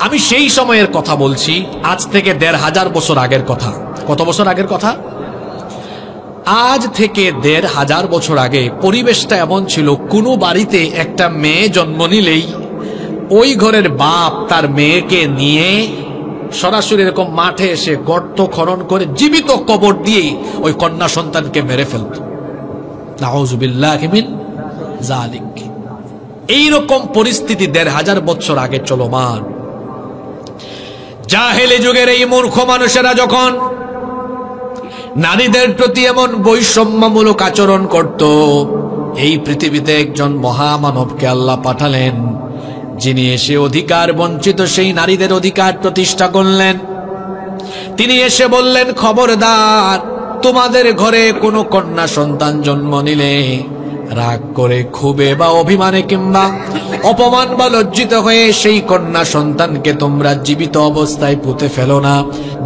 আমি সেই সময়ের কথা বলছি, আজ থেকে ১৫০০ বছর আগের কথা। কত বছর আগের কথা? আজ থেকে ১৫০০ বছর আগে পরিবেশটা এমন ছিল, কোনো বাড়িতে একটা মেয়ে জন্ম নিলেই ওই ঘরের বাপ তার মেয়েকে নিয়ে সরাসরি এরকম মাঠে এসে গর্ত খনন করে জীবিত কবর দিয়ে ওই কন্যা সন্তানকে মেরে ফেলত। নাউযুবিল্লাহি মিন যালিক। এইরকম পরিস্থিতি ১৫০০ বছর আগে চলমান। জাহেলি যুগের এই মূর্খ মানুষেরা যখন নারীদের প্রতি এমন বৈষম্যমূলক আচরণ করত, এই পৃথিবীতে একজন মহামানবকে আল্লাহ পাঠালেন, যিনি এসে অধিকার বঞ্চিত সেই নারীদের অধিকার প্রতিষ্ঠা করলেন। তিনি এসে বললেন, খবরদার, তোমাদের ঘরে কোনো কন্যা সন্তান জন্ম নিলে রাগ করে, ক্ষোভে বা অভিমানে কিংবা অপমান বা লজ্জিত হয়ে সেই কন্যা সন্তানকে তোমরা জীবিত অবস্থায় পুঁতে ফেলো না,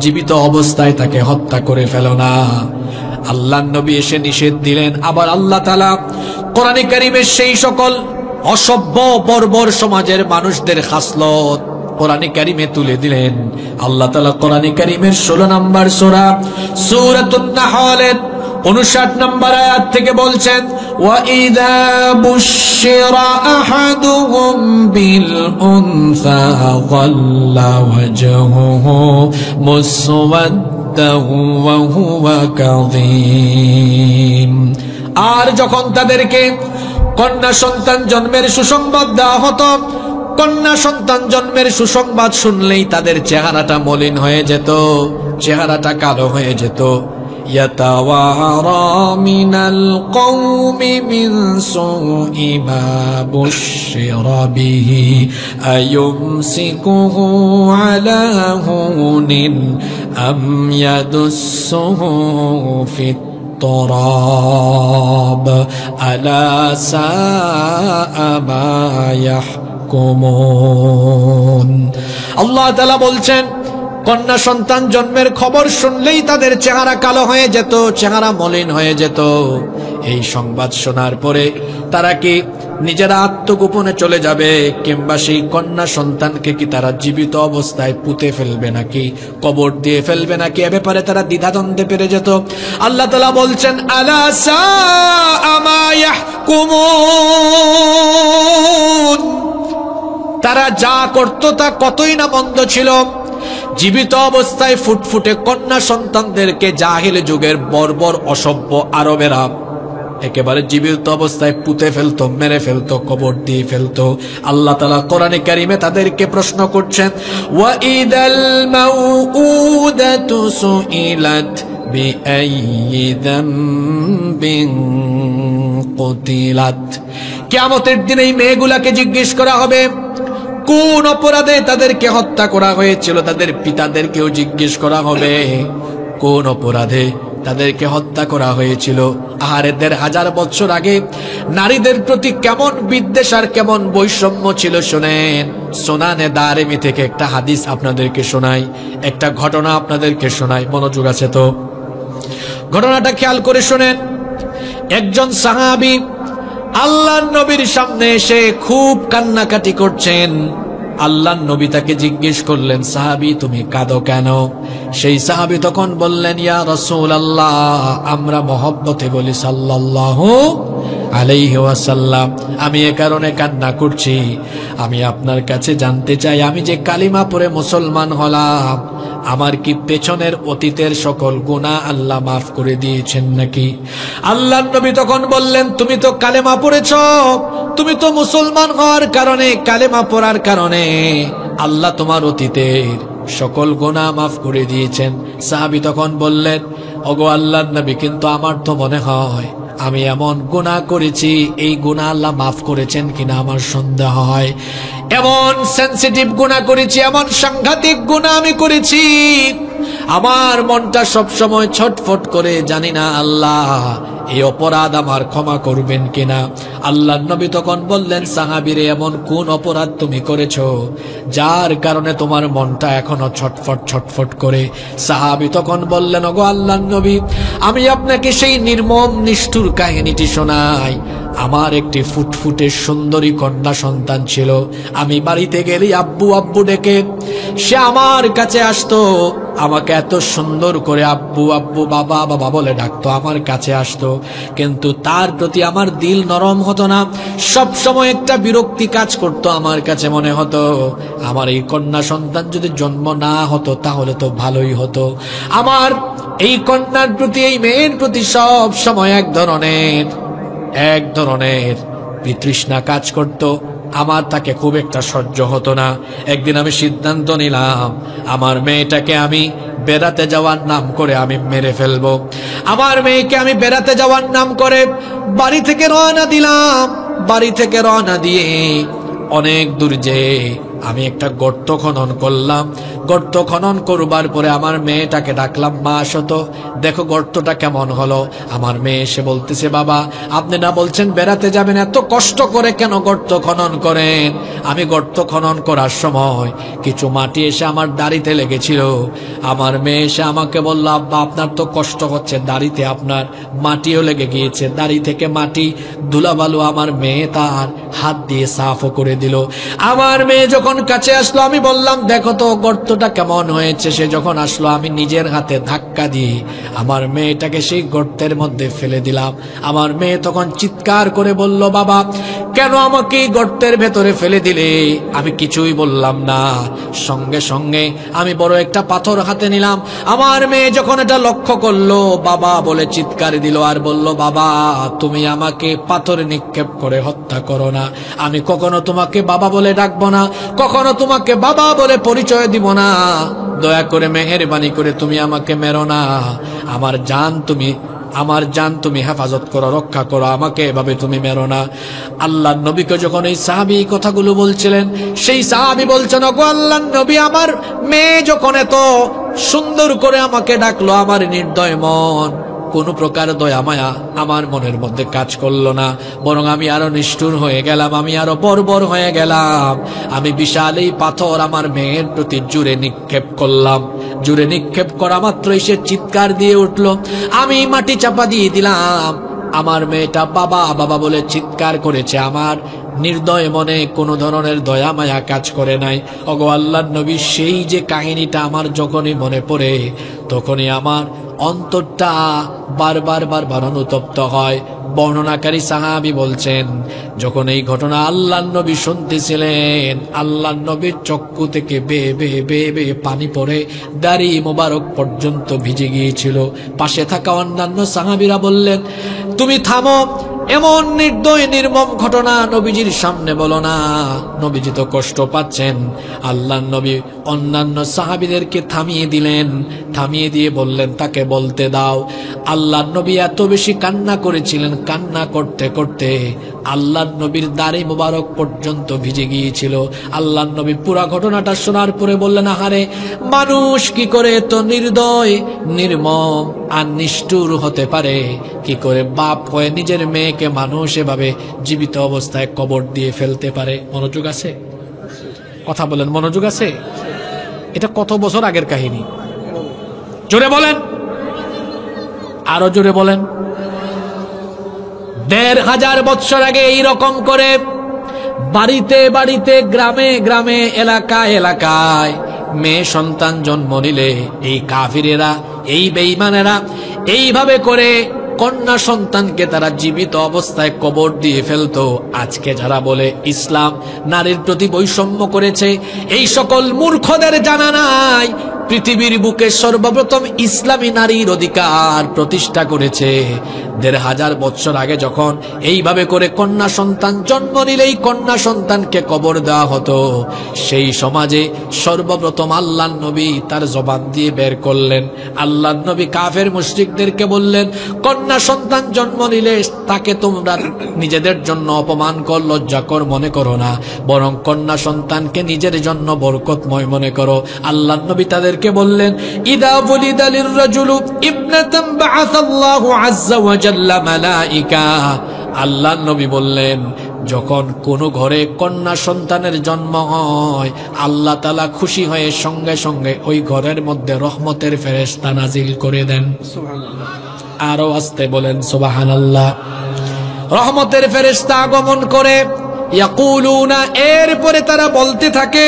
জীবিত অবস্থায় তাকে হত্যা করে ফেলো না। আল্লাহর নবী এসে নিষেধ দিলেন। আবার আল্লাহ তাআলা কোরআনে কারীমের সেই সকল অসভ্য বর্বর সমাজের মানুষদের খাসলত কোরআনে কারীমে তুলে দিলেন। আল্লাহ তাআলা কোরআনে কারীমের ১৬ নম্বর সূরা সূরাতুন নাহলের ৫৯ নম্বর আয়াত থেকে বলছেন, ওয়াইদা বুশিরা আহাদুহুম বিল উনসা যাল্লা ওয়াজহুহু মুসওয়াদ্দান ওয়া হুয়া কাযীম। আর যখন তাদেরকে কন্যা সন্তান জন্মের সুসংবাদ দেওয়া হতো, কন্যা সন্তান জন্মের সুসংবাদ শুনলেই তাদের চেহারাটা মলিন হয়ে যেত, চেহারাটা কালো হয়ে যেত। ইয়াতাওয়ারা মিনাল কওমি মিন সুই মা বুশিরা বিহি আয়ুমসিকুহু আলা হুনিন আম ইয়াদুসসুহু ফিত তরাব আলা সাআ মা ইয়াহকুমুন। আল্লাহ তাআলা বলছেন, কন্যা সন্তান জন্মের খবর শুনলেই তাদের চেহারা কালো হয়ে যেত, চেহারা মলিন হয়ে যেত। এই সংবাদ শোনার পরে তারা কি নিজেরা আত্মগোপনে চলে যাবে, কিংবা সেই কন্যা সন্তানকে কি তারা জীবিত অবস্থায় পুঁতে ফেলবে নাকি কবর দিয়ে ফেলবে নাকি, এ ব্যাপারে তারা দ্বিধাদ্বন্দ্বে পেরে যেত। আল্লাহ তাআলা বলছেন, আলা সাআ মা ইয়াহকুমুন। তারা যা করত তা কতই না মন্দ ছিল। জীবিত অবস্থায় ফুটফুটে কন্যা সন্তানদেরকে জাহিল যুগের বর্বর অসভ্য আরবেরা একেবারে জীবিত অবস্থায় পুঁতে ফেলতো, মেরে ফেলতো, কবর দিয়ে ফেলতো। আল্লাহ তাআলা কোরআনে কারীমে তাদেরকে প্রশ্ন করছেন, ওয়াইদাল মাউউদাতু সুইলাত বিআইয়ি যামবিন কুতিলাত। কিয়ামতের দিন এই মেয়েগুলাকে জিজ্ঞেস করা হবে কোন অপরাধে তাদেরকে হত্যা করা হয়েছিল। তাদের পিতাদেরকেও জিজ্ঞেস করা হবে কোন অপরাধে তাদেরকে হত্যা করা হয়েছিল। আহারে ১৫০০ বছর আগে নারীদের প্রতি কেমন বিদ্বেষ আর কেমন বৈষম্য ছিল শোনেন। সুনানে দারিমি থেকে একটা হাদিস আপনাদেরকে শোনাই, একটা ঘটনা আপনাদেরকে শোনাই। মনোযোগ আছে তো? ঘটনাটা খেয়াল করে শোনেন। একজন সাহাবী আল্লাহর নবীর সামনে এসে খুব কান্নাকাটি করছেন। আল্লাহর নবী তাকে জিজ্ঞেস করলেন, সাহাবী তুমি কাঁদো কেন? সেই সাহাবী তখন বললেন, ইয়া রাসূলুল্লাহ, আমরা মহব্বতে বলি সাল্লাল্লাহু আলাইহি ওয়াসাল্লাম, আমি এ কারণে কান্না করছি, আমি আপনার কাছে জানতে চাই, আমি যে কালিমা পড়ে মুসলমান হলাম, আমার কি পেছনের অতীতের সকল গুনাহ আল্লাহ মাফ করে দিয়েছেন নাকি? আল্লাহর নবী তখন বললেন, তুমি তো কালেমা পড়েছ, তুমি তো মুসলমান হওয়ার কারণে, কালেমা পড়ার কারণে আল্লাহ তোমার অতীতের সকল গুনাহ মাফ করে দিয়েছেন। সাহাবী তখন বললেন, ওগো আল্লাহর নবী, কিন্তু আমার তো মনে হয় আমি এমন গুনাহ করেছি, এই গুনাহ আল্লাহ মাফ করেছেন কিনা আমার সন্দেহ হয়। এমন সেনসিটিভ গুনাহ করেছি, এমন সাংঘাতিক গুনাহ আমি করেছি, আমার মনটা সব সময় ছটফট করে, জানি না আল্লাহ এই অপরাধ আমার ক্ষমা করবেন কিনা। আল্লাহর নবী তখন বললেন, সাহাবীরে, এমন কোন অপরাধ তুমি করেছো যার কারণে তোমার মনটা এখনো ছটফট ছটফট করে? সাহাবী তখন বললেন, ওগো আল্লাহর নবী, আমি আপনাকে সেই নির্মম নিষ্ঠুর কাহিনীটি শোনাই। আমার একটি ফুটফুটে সুন্দরী কন্যা সন্তান ছিল। আমি বাড়িতে গেলে আব্বু আব্বু ডেকে সে আমার কাছে আসতো, আমাকে এত সুন্দর করে আব্বু আব্বু বাবা বাবা বলে ডাকতো, আমার কাছে আসতো। কিন্তু তার প্রতি আমার দিল নরম হতো না, সব সময় একটা বিরক্তি কাজ করতো। আমার কাছে মনে হতো আমার এই কন্যা সন্তান যদি জন্ম না হতো তাহলে তো ভালোই হতো। আমার এই কন্যার প্রতি, এই মেয়ের প্রতি সব সময় এক ধরনের বিতৃষ্ণা কাজ করত। আমার তাকে খুব একটা সহ্য হতো না। একদিন আমি সিদ্ধান্ত নিলাম আমার মেয়েটাকে আমি বেড়াতে যাওয়ার নাম করে আমি মেরে ফেলবো। আমার মেয়েকে আমি বেড়াতে যাওয়ার নাম করে বাড়ি থেকে রওনা দিলাম। বাড়ি থেকে রওনা দিয়ে অনেক দূর যেয়ে আমি একটা গর্ত খনন করলাম। গর্ত খনন করবার পরে আমার মেয়েটাকে ডাকলাম, মা আসো তো, দেখো গর্তটা কেমন হলো। আমার মেয়ে এসে বলতেছে, বাবা আপনি না বলছেন বেড়াতে যাবেন, এত কষ্ট করে কেন গর্ত খনন করেন? আমি গর্ত খনন করার সময় কিছু মাটি এসে আমার দাড়িতে লেগেছিল। আমার মেয়ে এসে আমাকে বলল, আব্বা আপনার তো কষ্ট হচ্ছে, দাড়িতে আপনার মাটিও লেগে গিয়েছে। দাড়ি থেকে মাটি ধুলাবালু আমার মেয়ে তার হাত দিয়ে সাফও করে দিল। আমার মেয়ে যখন কাছে আসলো আমি বললাম, দেখো তো গর্তটা কেমন হয়েছে। সে যখন আসলো আমি নিজের হাতে ধাক্কা দিয়ে আমার মেয়েটাকে সেই গর্তের মধ্যে ফেলে দিলাম। আমার মেয়ে তখন চিৎকার করে বলল, বাবা কেন আমাকে এই গর্তের ভেতরে ফেলে দিলে? আমি কিছুই বললাম না। সঙ্গে সঙ্গে আমি বড় একটা পাথর হাতে নিলাম। আমার মেয়ে যখন এটা লক্ষ্য করলো, বাবা বলে চিৎকার দিল আর বলল, বাবা তুমি আমাকে পাথর নিক্ষেপ করে হত্যা করো না, আমি কখনো তোমাকে বাবা বলে ডাকবো না, কখনো তোমাকে বাবা বলে পরিচয় দিব না। দয়া করে মেহেরবানি করে তুমি আমাকে মেরো না। আমার জান তুমি হেফাজত করো, রক্ষা করো, আমাকে এভাবে তুমি মেরো না। আল্লাহর নবীকে যখন এই সাহাবী কথাগুলো বলছিলেন, সেই সাহাবী বলছেন, ওগো আল্লাহর নবী, আমার মেয়ে যখন এত সুন্দর করে আমাকে ডাকলো, আমার নির্দয় মন কোনো প্রকার দয়া মায়া আমার মনের মধ্যে কাজ করলো না, বরং আমি আরো নিষ্ঠুর হয়ে গেলাম, আমি আরো বর্বর হয়ে গেলাম। আমি বিশাল এই পাথর আমার মেয়ের প্রতি জুড়ে নিক্ষেপ করলাম। জুড়ে নিক্ষেপ করা মাত্রই সে চিৎকার দিয়ে উঠলো। আমি মাটি চাপা দিয়ে দিলাম। আমার মেয়েটা বাবা বাবা বলে চিৎকার করেছে। আমার নির্দয় মনে কোনো ধরনের দয়া মায়া কাজ করে নাই। ওগো আল্লাহর নবী, সেই যে কাহিনীটা আমার যখনই মনে পড়ে তখনই আমার অন্তরটা বারবার অনুতপ্ত হয়। বর্ণনাকারী সাহাবী বলছেন, যখন এই ঘটনা আল্লাহর নবী শুনতেছিলেন, আল্লাহর নবীর চক্ষু থেকে বেয়ে পানি পড়ে দাড়ি মোবারক পর্যন্ত ভিজে গিয়েছিল। পাশে থাকা অন্যান্য সাহাবীরা বললেন, তুমি থামো, এমন নির্দয় নির্মম ঘটনা নবীজির সামনে বলো না, নবীজি তো কষ্ট পাচ্ছেন। আল্লাহর নবী অন্যান্য সাহাবীদেরকে থামিয়ে দিলেন, থামিয়ে দিয়ে বললেন, তাকে বলতে দাও। আল্লাহর নবী এত বেশি কান্না করেছিলেন, কান্না করতে করতে আল্লাহর নবীর দাড়ি মোবারক পর্যন্ত ভিজে গিয়েছিল। আল্লাহর নবী পুরা ঘটনাটা শোনার পরে বললেন, আহারে, মানুষ কি করে এত নির্দয় নির্মম আর নিষ্ঠুর হতে পারে? কি করে বাপ হয়ে নিজের মেয়েকে মানুষ এভাবে জীবিত অবস্থায় কবর দিয়ে ফেলতে পারে? মনোযোগ আছে? কথা বলেন, মনোযোগ আছে? এটা কত বছর আগের কাহিনী? জোরে বলেন, আরো জোরে বলেন। ১৫০০ বছর আগে এইরকম করে বাড়িতে বাড়িতে, গ্রামে গ্রামে, এলাকায় এলাকায় মেয়ে সন্তান জন্ম নিলে এই কাফিরেরা, এই বেঈমানেরা এইভাবে করে কন্যা সন্তানকে তারা জীবিত অবস্থায় কবর দিয়ে ফেলতো। আজকে যারা বলে ইসলাম নারীর প্রতি বৈষম্য করেছে, এই সকল মূর্খদের জানা নাই পৃথিবীর বুকে সর্বপ্রথম ইসলামী নারীর অধিকার প্রতিষ্ঠা করেছে ১৫০০ বছর আগে। যখন এইভাবে করে কন্যা সন্তান জন্ম নিলেই কন্যা সন্তানকে কবর দেওয়া হতো, সেই সমাজে সর্বপ্রথম আল্লাহর নবী তার জবান দিয়ে বের করলেন। আল্লাহর নবী কাফের মুশরিকদেরকে বললেন, কন্যা সন্তান জন্ম নিলে তাকে তোমরা নিজেদের জন্য অপমানকর, লজ্জাকর মনে করো না, বরং কন্যা সন্তানকে নিজের জন্য বরকতময় মনে করো। আল্লাহর নবী তাদেরকে বললেন, ইদা ওয়ালিদা লিররাজুলু ইবনাতান বাআসাল্লাহু আযজা ওয়া জাল্লা মালাইকা। আল্লাহর নবী বললেন, যখন কোন ঘরে কন্যা সন্তানের জন্ম হয়, আল্লাহ তাআলা খুশি হয়ে সঙ্গে সঙ্গে ওই ঘরের মধ্যে রহমতের ফেরেশতা নাজিল করে দেন। সুবহানাল্লাহ। আরো আস্তে বলেন সুবহানাল্লাহ। রহমতের ফেরেশতা আগমন করে, ইয়াকুলুনা, এরপরে তারা বলতে থাকে,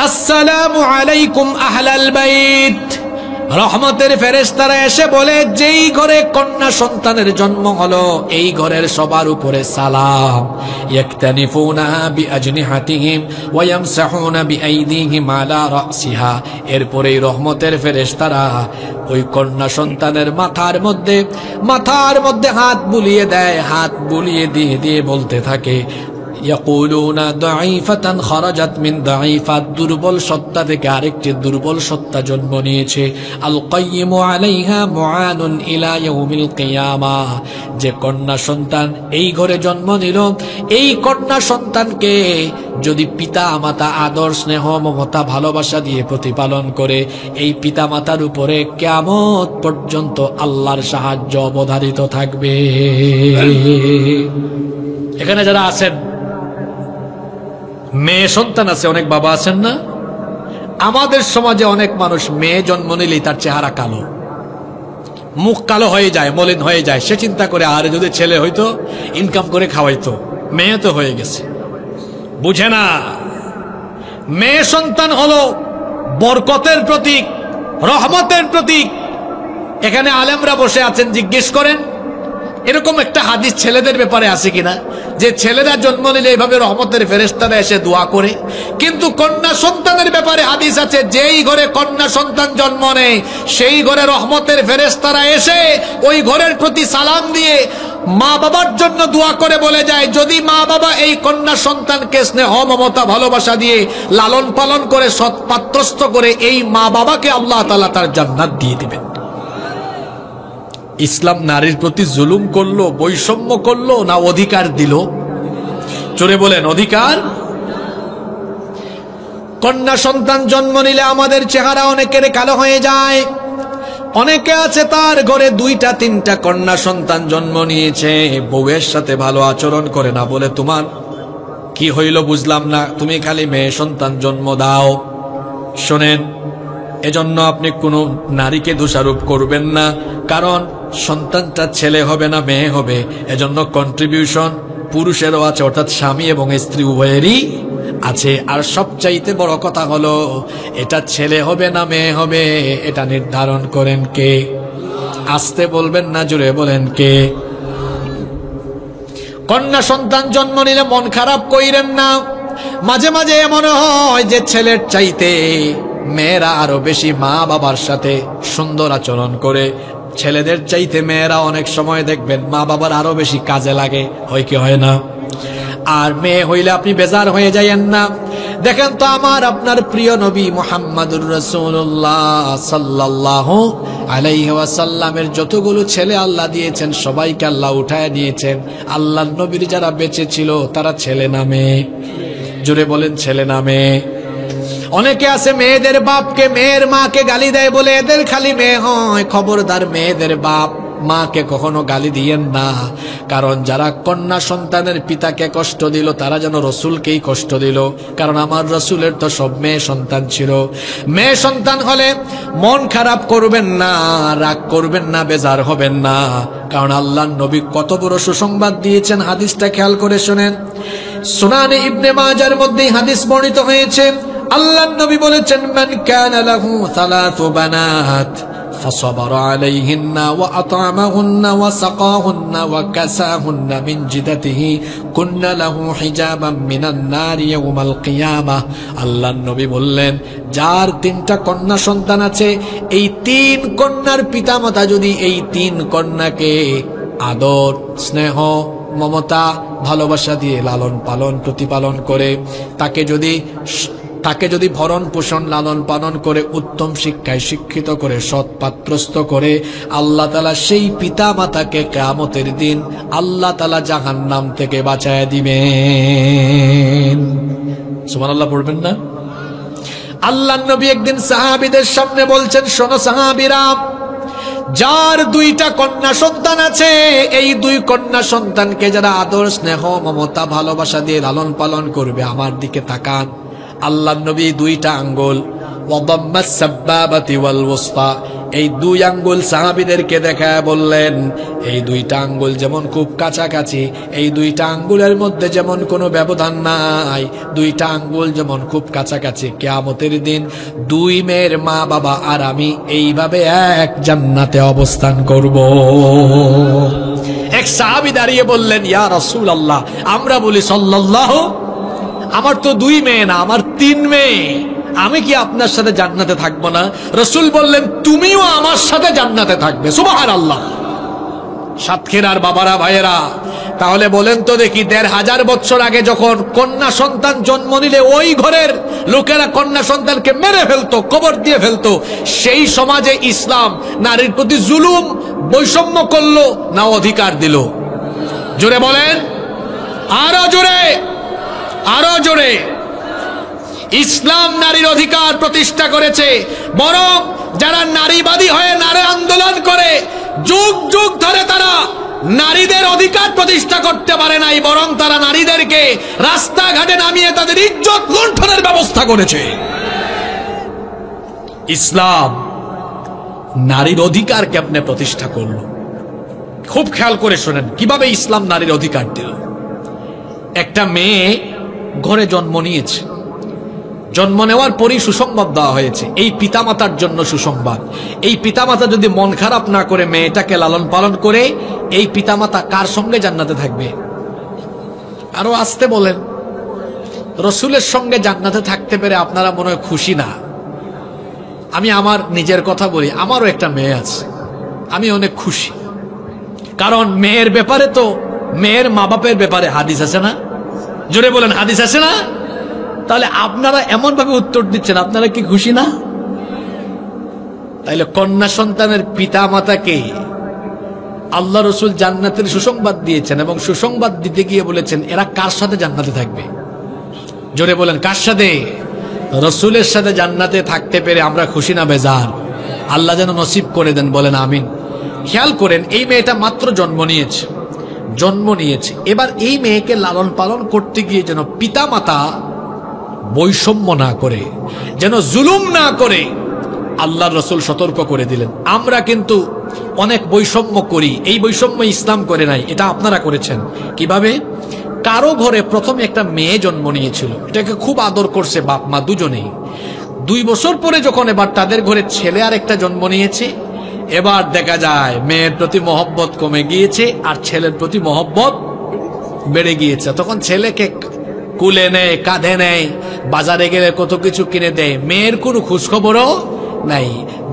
আসসালামু আলাইকুম আহলাল বাইত। রহমতের ফেরেশতারা এসে বলে, যেই ঘরে কন্যা সন্তানের জন্ম হলো এই ঘরের সবার উপরে সালাম। ইয়াকতানিফুনা বিআজনিহাতিহিম ওয়া ইয়ামসাহুনা বিআইদিহিম আলা রাসিহা। এরপরে রহমতের ফেরেশতারা ওই কন্যা সন্তানের মাথার মধ্যে হাত বুলিয়ে দেয়, হাত বুলিয়ে দিয়ে দিয়ে বলতে থাকে, ইয়াকুলুনা দাঈফাতান খারাজাত মিন দাঈফাত, দুর্বল সত্তা থেকে আরেকটি দুর্বল সত্তা জন্ম নিয়েছে। আল কাইয়িমু আলাইহা মুআনুন ইলা ইয়াউমিল কিয়ামাহ, যে কন্যা সন্তান এই ঘরে জন্ম নিল, এই কন্যা সন্তানকে যদি পিতা মাতা আদর স্নেহ মমতা ভালোবাসা দিয়ে প্রতিপালন করে, এই পিতা মাতার উপরে কিয়ামত পর্যন্ত আল্লাহর সাহায্য অবধারিত থাকবে। এখানে যারা আছেন মেয়ে সন্তান আছে, অনেক বাবা আছেন না? আমাদের সমাজে অনেক মানুষ মেয়ে জন্ম নিলেই তার চেহারা কালো, মুখ কালো হয়ে যায়, মলিন হয়ে যায়। সে চিন্তা করে, আর যদি ছেলে হইতো ইনকাম করে খাওয়াইতো, মেয়ে তো হয়ে গেছে। বুঝে না, মেয়ে সন্তান হলো বরকতের প্রতীক, রহমতের প্রতীক। এখানে আলেমরা বসে আছেন, জিজ্ঞেস করেন এরকম একটা হাদিস ছেলেদের ব্যাপারে আছে কিনা, যে ছেলেরা জন্ম নিলে এইভাবে রহমতের ফেরেশতারা এসে দোয়া করে। কিন্তু কন্যা সন্তানের ব্যাপারে হাদিস আছে, যেই ঘরে কন্যা সন্তান জন্ম নেয় সেই ঘরে রহমতের ফেরেশতারা এসে ওই ঘরের প্রতি সালাম দিয়ে মা বাবার জন্য দোয়া করে বলে যায়, যদি মা বাবা এই কন্যা সন্তানকে স্নেহ মমতা ভালোবাসা দিয়ে লালন পালন করে সৎ পাত্রস্থ করে, এই মা বাবাকে আল্লাহ তাআলা তার জান্নাত দিয়ে দিবেন। ইসলাম নারীর প্রতি জুলুম করলো, বৈষম্য করলো, না অধিকার দিল? জোরে বলেন, অধিকার। কন্যা সন্তান জন্ম নিলে আমাদের চেহারা অনেকের কালো হয়ে যায়। অনেকে আছে তার ঘরে 2টা 3টা কন্যা সন্তান জন্ম নিয়েছে, বউয়ের সাথে ভালো আচরণ করে না, বলে তোমার কি হইল বুঝলাম না, তুমি খালি মেয়ে সন্তান জন্ম দাও। শোনেন, এজন্য আপনি কোনো নারীকে দোষারোপ করবেন না, কারণ সন্তানটা ছেলে হবে না মেয়ে হবে, এজন্য কন্ট্রিবিউশন পুরুষেরও আছে, অর্থাৎ স্বামী এবং স্ত্রী উভয়েরই আছে। আর সবচাইতে বড় কথা হলো, এটা ছেলে হবে না মেয়ে হবে এটা নির্ধারণ করেন কে? আসতে বলবেন না, জোরে বলেন কে? কন্যা সন্তান জন্ম নিলে মন খারাপ কইরেন না। মাঝে মাঝে এমন হয় যে ছেলের চাইতে মেয়েরা আরো বেশি মা বাবার সাথে সুন্দর আচরণ করে, ছেলেদের চাইতে মেয়েরা অনেক সময় দেখবেন মা বাবার আরো বেশি কাজে লাগে, হয় কি হয় না? আর মেয়ে হইলে আপনি বেজার হয়ে যায়েন না। দেখেন তো আমার আপনার প্রিয় নবী মুহাম্মাদুর রাসূলুল্লাহ সাল্লাল্লাহু আলাইহি ওয়াসাল্লামের যতগুলো ছেলে আল্লাহ দিয়েছেন সবাইকে আল্লাহ উঠায় নিয়েছেন। আল্লাহর নবীর যারা বেঁচে ছিল তারা ছেলে না মেয়ে? জোরে বলেন, ছেলে না মেয়ে? অনেকে আছে মেয়েদের বাপকে, মেয়ের মাকে গালি দেয়, বলে এদের খালি মেয়ে হয়। খবরদার, মেয়েদের বাপ মাকে কখনো গালি দিয়েন না, কারণ যারা কন্যা সন্তানের পিতাকে কষ্ট দিল তারা যেন রসুলকেই কষ্ট দিল। কারণ আমার রসুলের তো সব মেয়ে সন্তান ছিল। মেয়ে সন্তান হলে মন খারাপ করবেন না, রাগ করবেন না, বেজার হবেন না, কারণ আল্লাহর নবী কত বড় সুসংবাদ দিয়েছেন। হাদিসটা খেয়াল করে শোনেন, সুনানে ইবনে মাজার মধ্যে হাদিস বর্ণিত হয়েছে। আল্লাহর নবী বলেছেন, মান কানা লাহু সালাসু বানাত فصبر عليهن وأطعمهن وسقاهن وكساهن من جدته كن له حجابا من النار يوم القيامة। আল্লাহর নবী বললেন, যার 3টা কন্যা সন্তান আছে, এই 3 কন্যার পিতামাতা যদি এই 3 কন্যাকে আদর স্নেহ মমতা ভালোবাসা দিয়ে লালন পালন প্রতিপালন করে, তাকে যদি ভরণ পোষণ লালন পালন করে উত্তম শিক্ষায় শিক্ষিত করে সৎ পাত্রস্থ করে, আল্লাহ তাআলা সেই পিতা মাতাকে কিয়ামতের দিন আল্লাহ তাআলা জাহান্নাম থেকে বাঁচায় দিবেন। সুবহানাল্লাহ পড়বেন না? আল্লাহর নবী একদিন সাহাবীদের সামনে বলছেন, শোনো সাহাবীরা, যার 2টা কন্যা সন্তান আছে, এই 2 কন্যা সন্তানকে যারা আদর স্নেহ মমতা ভালোবাসা দিয়ে লালন পালন করবে, আমার দিকে তাকান। আল্লাহর নবী 2টা আঙ্গুল ওয়াদাম্মাস সাব্বাবাতি ওয়াল ওয়াসতা, এই দুই আঙ্গুল সাহাবীদেরকে দেখায় বললেন, এই দুইটা আঙ্গুল যেমন খুব কাছাকাছি, এই দুইটা আঙ্গুলের মধ্যে যেমন কোনো ব্যবধান নাই, দুইটা আঙ্গুল যেমন খুব কাছাকাছি, কিয়ামতের দিন দুই মেয়ের মা বাবা আর আমি এইভাবে এক জান্নাতে অবস্থান করব। এক সাহাবী দাঁড়িয়ে বললেন, ইয়া রাসূলুল্লাহ, আমরা বলি সাল্লাল্লাহু, আমার তো দুই মেয়ে না, আমার তিন মেয়ে, আমি কি আপনার সাথে জান্নাতে থাকবো না? রাসূল বললেন, তুমিও আমার সাথে জান্নাতে থাকবে। সুবহানাল্লাহ। সাতক্ষীরার বাবারা, ভাইয়েরা, তাহলে বলেন তো দেখি, ১৫০০ বছর আগে যখন কন্যা সন্তান জন্ম নিলে ওই ঘরের লোকেরা কন্যা সন্তানকে মেরে ফেলতো, কবর দিয়ে ফেলতো, সেই সমাজে ইসলাম নারীর প্রতি জুলুম বৈষম্য করলো না অধিকার দিল? জোরে বলেন, আরো জোরে, আরো জোরে। ইসলাম নারীর অধিকার প্রতিষ্ঠা করেছে, বরং যারা নারীবাদী হয়ে নারী আন্দোলন করে যুগ যুগ ধরে তারা নারীদের অধিকার প্রতিষ্ঠা করতে পারে নাই, বরং তারা নারীদেরকে রাস্তাঘাটে নামিয়ে তাদের ইজ্জত লুণ্ঠনের ব্যবস্থা করেছে। ইসলাম নারীর অধিকার কেমনে প্রতিষ্ঠা করলো? খুব খেয়াল করে শোনেন কিভাবে ইসলাম নারীর অধিকার দিল। একটা মেয়ে ঘরে জন্ম নিয়েছে, জন্ম নেওয়ার পরই সুসংবাদ দেওয়া হয়েছে, এই পিতামাতার জন্য সুসংবাদ। এই পিতামাতা যদি মন খারাপ না করে মেয়েটাকে লালন পালন করে, এই পিতামাতা কার সঙ্গে জান্নাতে থাকবে? আরো আসতে বলেন। রসুলের সঙ্গে জান্নাতে থাকতে পেরে আপনারা মনে হয় খুশি না? আমি আমার নিজের কথা বলি, আমারও একটা মেয়ে আছে, আমি অনেক খুশি। কারণ মেয়ের ব্যাপারে তো, মেয়ের মা বাপের ব্যাপারে হাদিস আছে না? জোরে বলেন, হাদিস আছে না? তাহলে আপনারা এমন ভাবে উত্তর দিচ্ছেন, আপনারা কি খুশি না? তাইলে কন্যা সন্তানের পিতা মাতাকে আল্লাহ রসুল জান্নাতের সুসংবাদ দিয়েছেন, এবং সুসংবাদ দিতে গিয়ে বলেছেন এরা কার সাথে জান্নাতে থাকবে? জোরে বলেন, কার সাথে? রসুলের সাথে জান্নাতে থাকতে পেরে আমরা খুশি না বেজার? আল্লাহ যেন নসিব করে দেন, বলেন আমিন। খেয়াল করেন, এই মেয়েটা মাত্র জন্ম নিয়েছে। এবার এই মেয়েকে লালন পালন করতে গিয়ে যেন পিতা মাতা বৈষম্য না করে, যেন জুলুম না করে, আল্লাহর রাসূল সতর্ক করে দিলেন। আমরা কিন্তু অনেক বৈষম্য করি, এই বৈষম্য ইসলাম করে নাই, এটা আপনারা করেছেন। কিভাবে? কারো ঘরে প্রথমে একটা মেয়ে জন্ম নিয়েছিল, এটাকে খুব আদর করছে বাপ মা দুজনেই। 2 বছর পরে যখন এবার তাদের ঘরে ছেলে আর একটা জন্ম নিয়েছে, এবার দেখা যায় মেয়ের প্রতি মহব্বত কমে গিয়েছে আর ছেলের প্রতি মহব্বত বেড়ে গিয়েছে। তখন ছেলেকে কুলে নেয়, কাঁধে নেয়, বাজারে গেলে কত কিছু কিনে দেয়, মেয়ের কোনো খোঁজখবরও নাই।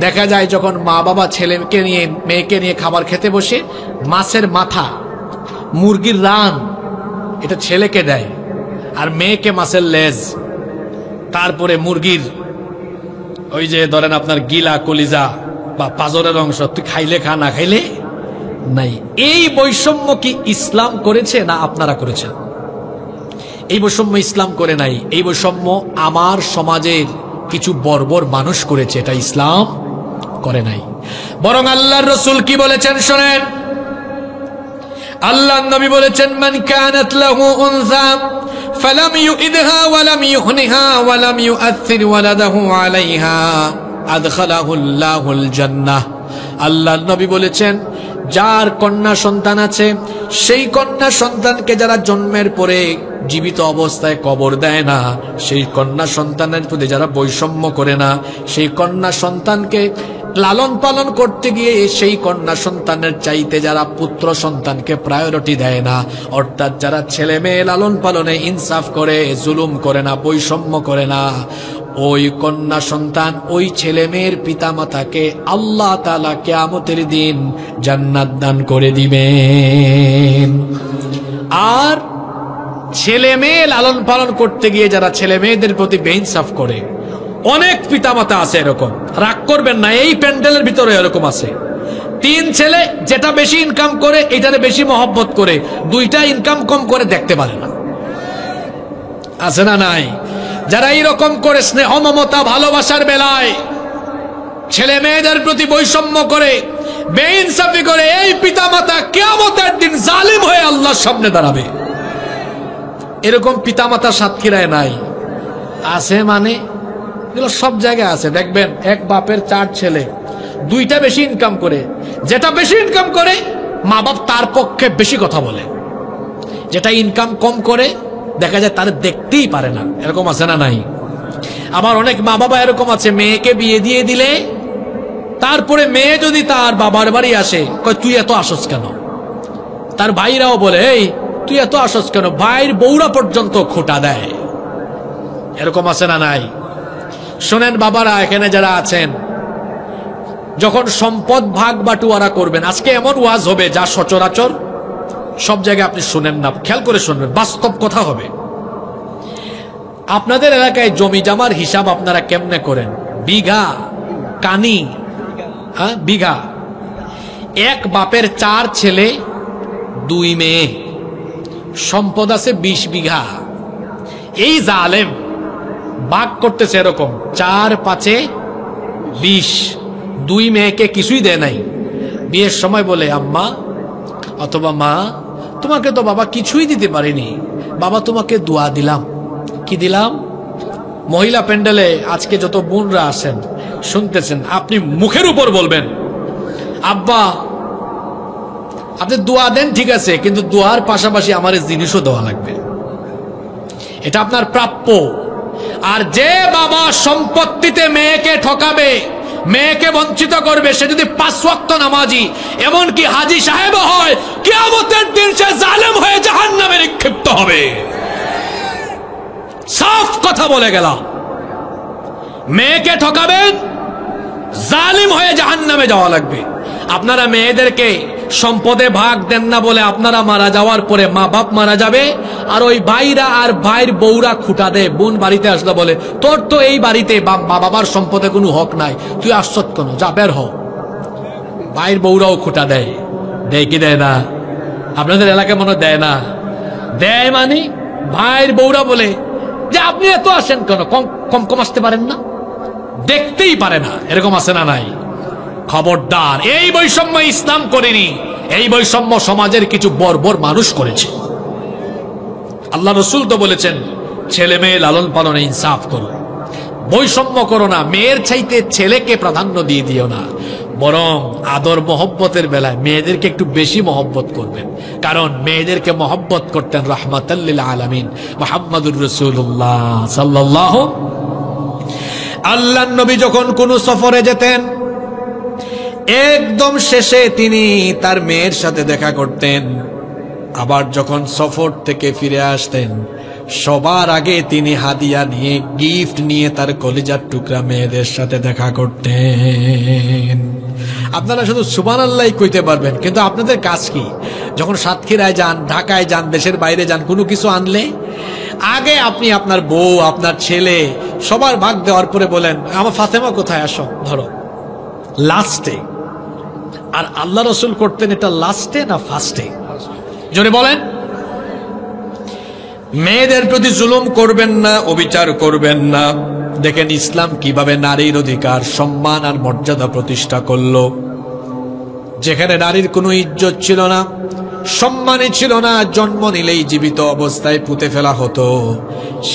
দেখা যায় যখন মা বাবা ছেলেকে নিয়ে মেয়েকে নিয়ে খাবার খেতে বসে, মাছের মাথা, মুরগির রান এটা ছেলেকে দেয়, আর মেয়েকে মাছের লেজ, তারপরে মুরগির ওই যে ধরেন আপনার গিলা, কলিজা বা পাজরের অংশ, তুই খাইলে খা, না খাইলে নাই। এই বৈষম্য কি ইসলাম করেছে না আপনারা করেছেন? এই বৈষম্য ইসলাম করে নাই, এই বৈষম্য আমার সমাজের কিছু বর্বর মানুষ করেছে, এটা ইসলাম করে নাই। বরং আল্লাহর রাসূল কি বলেছেন শোনেন। আল্লাহর নবী বলেছেন, মান কানাত লাহু উনসা ফালাম ইউইদহা ওয়ালাম ইউহনিহা ওয়ালাম ইউআথির ওয়ালাদাহু আলাইহা আদখালাহুল্লাহুল জান্নাহ। আল্লাহর নবী বলেছেন, যার কন্যা সন্তান আছে, সেই কন্যা সন্তানকে যারা জন্মের পরে জীবিত অবস্থায় কবর দেয় না, সেই কন্যা সন্তানের প্রতি যারা বৈষম্য করে না, সেই কন্যা সন্তানকে লালন পালন করতে গিয়ে সেই কন্যা সন্তানের চাইতে যারা পুত্র সন্তানকে প্রায়োরিটি দেয় না, অর্থাৎ যারা ছেলে মেয়ে লালন পালনে ইনসাফ করে, জুলুম করে না, বৈষম্য করে না, ওই কন্যা সন্তান, ওই ছেলে মেয়ের পিতা মাতাকে আল্লাহ তাআলা কিয়ামতের দিন জান্নাত দান করে দিবেন। আর ছেলে মেয়ে লালন পালন করতে গিয়ে যারা ছেলে মেয়েদের প্রতি বেইনসাফ করে, অনেক পিতামাতা আছে এরকম, রাগ করবেন না, এই প্যান্ডেলের ভিতরে এরকম আছে। 3 ছেলে যেটা বেশি ইনকাম করে এটারে বেশি মহব্বত করে, 2টা ইনকাম কম করে দেখতে পারে না, আছে না নাই? যারা এইরকম করে স্নেহ মমতা ভালোবাসার বেলায় ছেলে মেয়েদের প্রতি বৈষম্য করে, বেইনসাফি করে, এই পিতামাতা কিয়ামতের দিন জালিম হয়ে আল্লাহর সামনে দাঁড়াবে। এরকম পিতামাতা সাতক্ষীরায় নাই, আছে মানে এগুলো সব জায়গায় আছে। দেখবেন এক বাপের 4 ছেলে, দুইটা বেশি ইনকাম করে, যেটা বেশি ইনকাম করে মা বাপ তার পক্ষে বেশি কথা বলে, যেটা ইনকাম কম করে দেখা যায় তার দেখতেই পারে না। এরকম আছে না নাই? আবার অনেক মা বাবা এরকম আছে, মেয়েকে বিয়ে দিয়ে দিলে তারপরে মেয়ে যদি তার বাবার বাড়ি আসে, কয় তুই এত আসস কেন? তার ভাইরাও বলে এই তুই এত আসস কেন? ভাইয়ের বউরা পর্যন্ত খোঁটা দেয়। এরকম আছে না নাই? শোনেন বাবারা, এখানে যারা আছেন, যখন সম্পদ ভাগ বাটুয়ারা করবেন, আজকে এমন ওয়াজ হবে যা সচরাচর সব জায়গায় আপনি শুনেন না, খেয়াল করে শুনবেন, বাস্তব কথা হবে। আপনাদের এলাকায় জমি জামার হিসাব আপনারা কেমনে করেন? বিঘা, কানি, হ্যাঁ বিঘা। এক বাপের 4 ছেলে 2 মেয়ে, সম্পদ আছে 20 বিঘা। এই জালেম ভাগ করতেছে এরকম 4 5 20, 2 মেয়েকে কিছুই দেয় নাই। বিয়ের সময় বলে আম্মা অথবা মা, তোমাকে তো বাবা কিছুই দিতে পারিনি, বাবা তোমাকে দোয়া দিলাম। কি দিলাম? মহিলা প্যান্ডেলে আজকে যত বোনরা আছেন শুনতেছেন, আপনি মুখের উপর বলবেন আব্বা আপনি দোয়া দেন ঠিক আছে, কিন্তু দোয়ার পাশাপাশি আমার জিনিসও দেওয়া লাগবে, এটা আপনার প্রাপ্য। আর যে বাবা সম্পত্তিতে মেয়েকে ঠকাবে, মেয়েকে বঞ্চিত করবে, সে যদি 5 ওয়াক্ত নামাজি, এমনকি হাজী সাহেব হয়, কিয়ামতের দিন সে জালেম হয়ে জাহান্নামে নিক্ষিপ্ত হবে। সাফ কথা বলে গেলাম, মেয়েকে ঠকাবেন, জালিম হয়ে জাহান্নামে যাওয়া লাগবে। আপনারা মেয়েদেরকে সম্পদে ভাগ দেন না বলে আপনারা মারা যাওয়ার পরে মা বাপ মারা যাবে, আর ওই ভাইরা আর ভাইয়ের বউরা খুঁটা দেয়। বোন বাড়িতে আসলে বলে তোর তো এই বাড়িতে মা বাবার সম্পদে কোনো হক নাই, তুই আসছত কেন, যা বের হ। ভাইয়ের বউরাও খুঁটা দেয়। দেয় কি দেয় না? আপনাদের এলাকায় মনে দেয় না? দেয়। মানে ভাইয়ের বউরা বলে যে আপনি এত আসেন কেন, কম আসতে পারেন না, দেখতেই পারে না। এরকম আছে না নাই? খবরদার, এই বৈষম্য ইসলাম করেনি, এই বৈষম্য সমাজের কিছু বর্বর মানুষ করেছে। আল্লাহ রসুল তো বলেছেন ছেলে মেয়ে লালন পালনে ইনসাফ করো, বৈষম্য করো না, মেয়ের চাইতে ছেলেকে প্রাধান্য দিয়ে দিও না, বরং আদর মহব্বতের বেলায় মেয়েদেরকে একটু বেশি মহব্বত করবেন। কারণ মেয়েদেরকে মহব্বত করতেন রাহমাতাল লিল আলামিন মুহাম্মদুর রাসূলুল্লাহ সাল্লাল্লাহু। আল্লাহর নবী যখন কোন সফরে যেতেন, একদম শেষে তিনি তার মেয়ের সাথে দেখা করতেন। আবার যখন সফর থেকে ফিরে আসতেন, সবার আগে তিনি হাদিয়া নিয়ে, গিফট নিয়ে তার কলিজার টুকরা মেয়েদের সাথে দেখা করতেন। আপনারা শুধু সুবহানাল্লাহ কইতে পারবেন, কিন্তু আপনাদের কাজ কি? যখন সাতক্ষীরায় যান, ঢাকায় যান, দেশের বাইরে যান, কোনো কিছু আনলে আগে আপনি আপনার বউ, আপনার ছেলে সবার ভাগ দেওয়ার পরে বলেন আমার ফাতেমা কোথায়, আসো ধরো, লাস্টে। আর আল্লাহ রসুল করতেন এটা লাস্টে না ফার্স্টে? জোরে বলেন। মেয়েদের প্রতি জুলুম করবেন না, অবিচার করবেন না। দেখেন ইসলাম কিভাবে নারীর অধিকার, সম্মান আর মর্যাদা প্রতিষ্ঠা করলো। যেখানে নারীর কোনো ইজ্জত ছিল না, সম্মানই ছিল না, জন্ম নিলেই জীবিত অবস্থায় পুঁতে ফেলা হতো,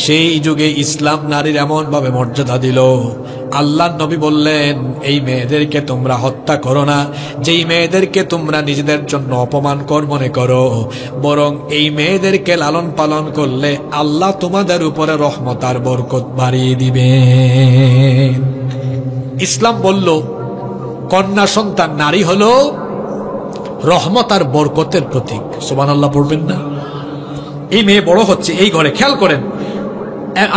সেই যুগে ইসলাম নারীর এমন ভাবে মর্যাদা দিল। আল্লাহর নবী বললেন এই মেয়েদেরকে তোমরা হত্যা করো না, যেই মেয়েদেরকে তোমরা নিজেদের জন্য অপমানকর মনে করো, বরং এই মেয়েদেরকে লালন পালন করলে আল্লাহ তোমাদের উপরে রহমত আর বরকত বাড়িয়ে দিবেন। ইসলাম বলল কন্যা সন্তান নারী হলো রহমত আর বরকতের প্রতীক। সুবহানাল্লাহ পড়বেন না? এই মেয়ে বড় হচ্ছে এই ঘরে, খেয়াল করেন,